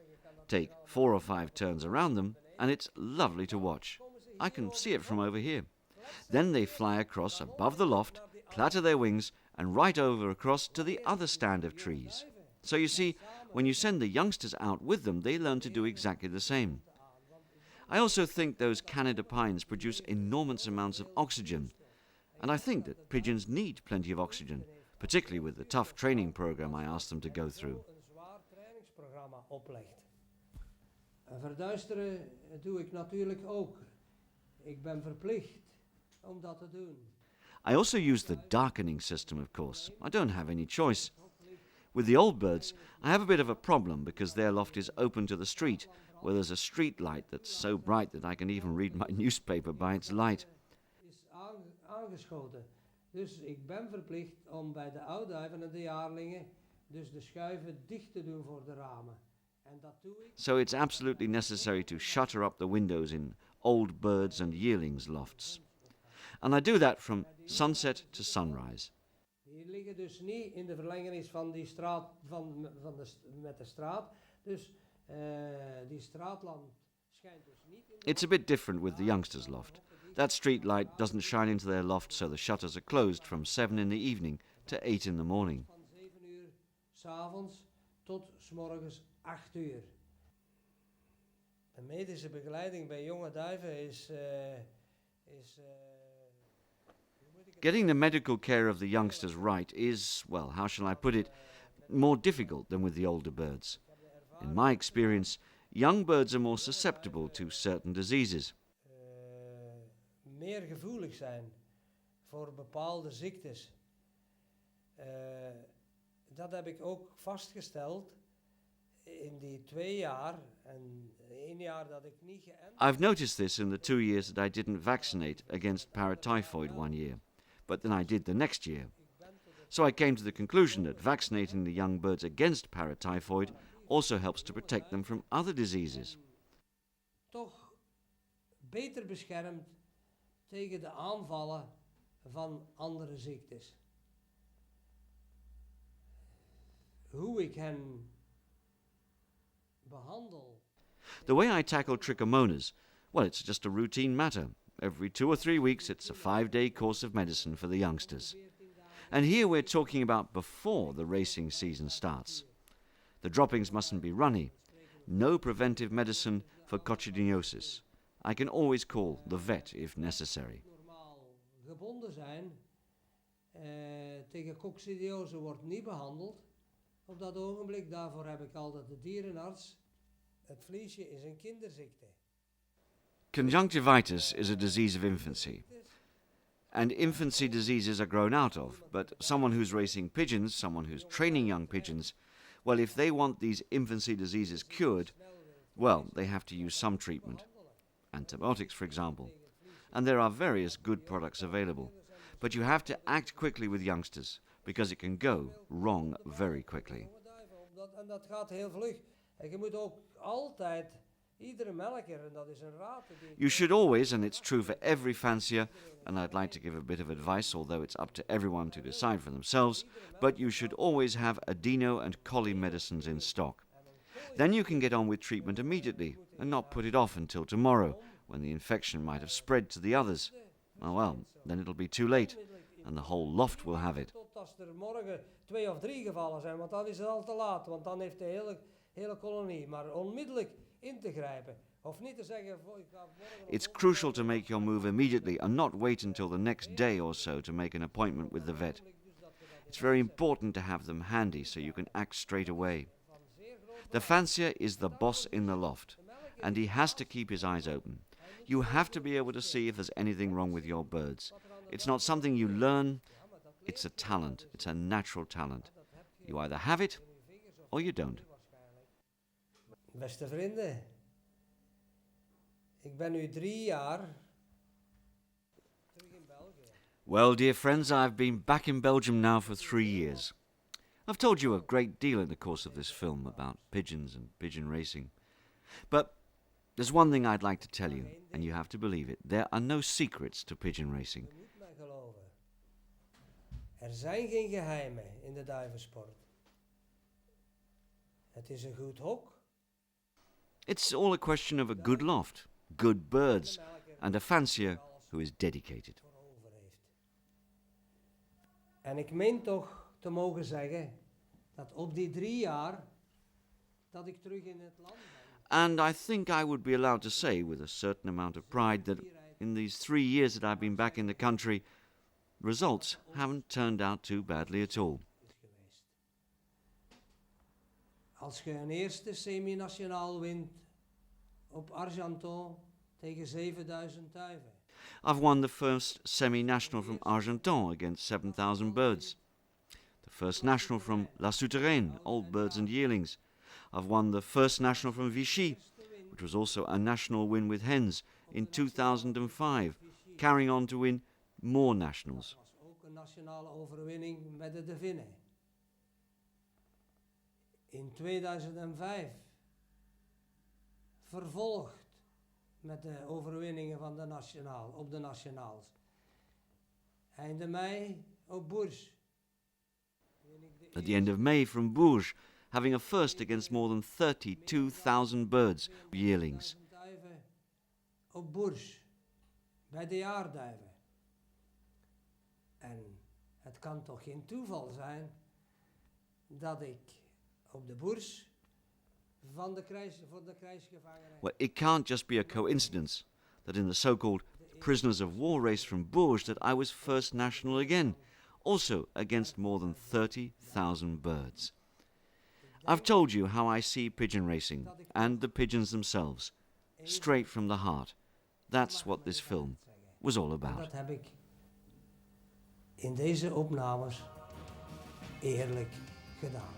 take 4 or 5 turns around them, and it's lovely to watch. I can see it from over here. Then they fly across above the loft, clatter their wings, and right over across to the other stand of trees. So you see, when you send the youngsters out with them, they learn to do exactly the same. I also think those Canada pines produce enormous amounts of oxygen, and I think that pigeons need plenty of oxygen, particularly with the tough training program I asked them to go through. Verduisteren doe ik natuurlijk ook. Ik ben verplicht om dat te doen. I also use the darkening system, of course. I don't have any choice. With the old birds, I have a bit of a problem because their loft is open to the street, where there's a street light that's so bright that I can even read my newspaper by its light. Is aangeschoten. Dus ik ben verplicht om bij de oudduiven en de jaarlingen dus de schuiven dicht te doen voor de ramen. En dat doe ik. So it's absolutely necessary to shutter up the windows in old birds and yearlings lofts. And I do that from sunset to sunrise. Die liggen dus niet in de verlengenis van die straat, met de straat. Dus die straatlamp schijnt dus niet in de... It's a bit different with the youngsters' loft. That street light doesn't shine into their loft, so the shutters are closed from 7 in the evening to 8 in the morning. Van 7 uur 's avonds tot 's morgens 8 uur. De medische begeleiding bij jonge duiven is Getting the medical care of the youngsters right is, well, how shall I put it, more difficult than with the older birds. In my experience, young birds are more susceptible to certain diseases. Meer gevoelig zijn voor bepaalde ziektes. Dat heb ik ook vastgesteld in die 2 jaar en 1 jaar dat ik niet geënt. I've noticed this in the 2 years that I didn't vaccinate against paratyphoid 1 year, but then I did the next year. So I came to the conclusion that vaccinating the young birds against paratyphoid also helps to protect them from other diseases. Toch beter beschermd tegen de aanvallen van andere ziektes. Hoe ik hen behandel. The way I tackle trichomonas, well, it's just a routine matter. Every 2 or 3 weeks, it's a 5-day course of medicine for the youngsters. And here we're talking about before the racing season starts. The droppings mustn't be runny. No preventive medicine for coccidiosis. I can always call the vet if necessary. Normaal gebonden zijn. Tegen coccidiose wordt niet behandeld. Op dat ogenblik, daarvoor heb ik altijd de dierenarts. Het vliesje is een kinderziekte. Conjunctivitis is a disease of infancy. And infancy diseases are grown out of, but someone who's racing pigeons, someone who's training young pigeons, well, if they want these infancy diseases cured, well, they have to use some treatment. Antibiotics, for example. And there are various good products available. But you have to act quickly with youngsters, because it can go wrong very quickly. En dat gaat heel vlug. En je moet ook altijd, iedere melker, en dat is een raad. You should always, and it's true for every fancier, and I'd like to give a bit of advice, although it's up to everyone to decide for themselves, but you should always have adeno and collie medicines in stock. Then you can get on with treatment immediately, and not put it off until tomorrow, when the infection might have spread to the others. Oh well, then it'll be too late, and the whole loft will have it. Tot als er morgen 2 of 3 gevallen zijn, want dan is het al te laat, want dan heeft de hele kolonie. Maar onmiddellijk in te grijpen, of niet te zeggen... It's crucial to make your move immediately and not wait until the next day or so to make an appointment with the vet. It's very important to have them handy so you can act straight away. The fancier is the boss in the loft, and he has to keep his eyes open. You have to be able to see if there's anything wrong with your birds. It's not something you learn, it's a talent, it's a natural talent. You either have it or you don't. Beste vrienden, ik ben nu 3 jaar terug in België. Well, dear friends, I've been back in Belgium now for 3 years. I've told you a great deal in the course of this film about pigeons and pigeon racing. But there's one thing I'd like to tell you, and you have to believe it. There are no secrets to pigeon racing. Je moet mij geloven. Er zijn geen geheimen in de duivensport. Het is een goed hok. It's all a question of a good loft, good birds, and a fancier who is dedicated. voor over heeft. En ik meen toch te mogen zeggen dat op die 3 jaar dat ik terug in het land ben. And I think I would be allowed to say with a certain amount of pride that in these 3 years that I've been back in the country, results haven't turned out too badly at all. Is geweest. Als je een eerste semi-nationaal wint op Argenton tegen 7000 duiven. I've won the first semi-national from Argenton against 7,000 birds. The first national from La Souterraine, old birds and yearlings. I've won the first national from Vichy, which was also a national win with hens, in 2005, carrying on to win more nationals. Dat was ook een nationale overwinning met de Devinnen. In 2005 vervolgd met de overwinningen van op de nationaals. Einde mei op Bourges. At the end of May from Bourges, having a first against more than 32,000 birds, yearlings. Duiven op Bourges, bij de jaarduiven. En het kan toch geen toeval zijn dat ik op de Bourges voor de krijgsgevangenen... Well, it can't just be a coincidence that in the so-called prisoners of war race from Bourges that I was first national again, also against more than 30,000 birds. I've told you how I see pigeon racing and the pigeons themselves, straight from the heart. That's what this film was all about. Dat heb ik in deze opnames eerlijk gedaan.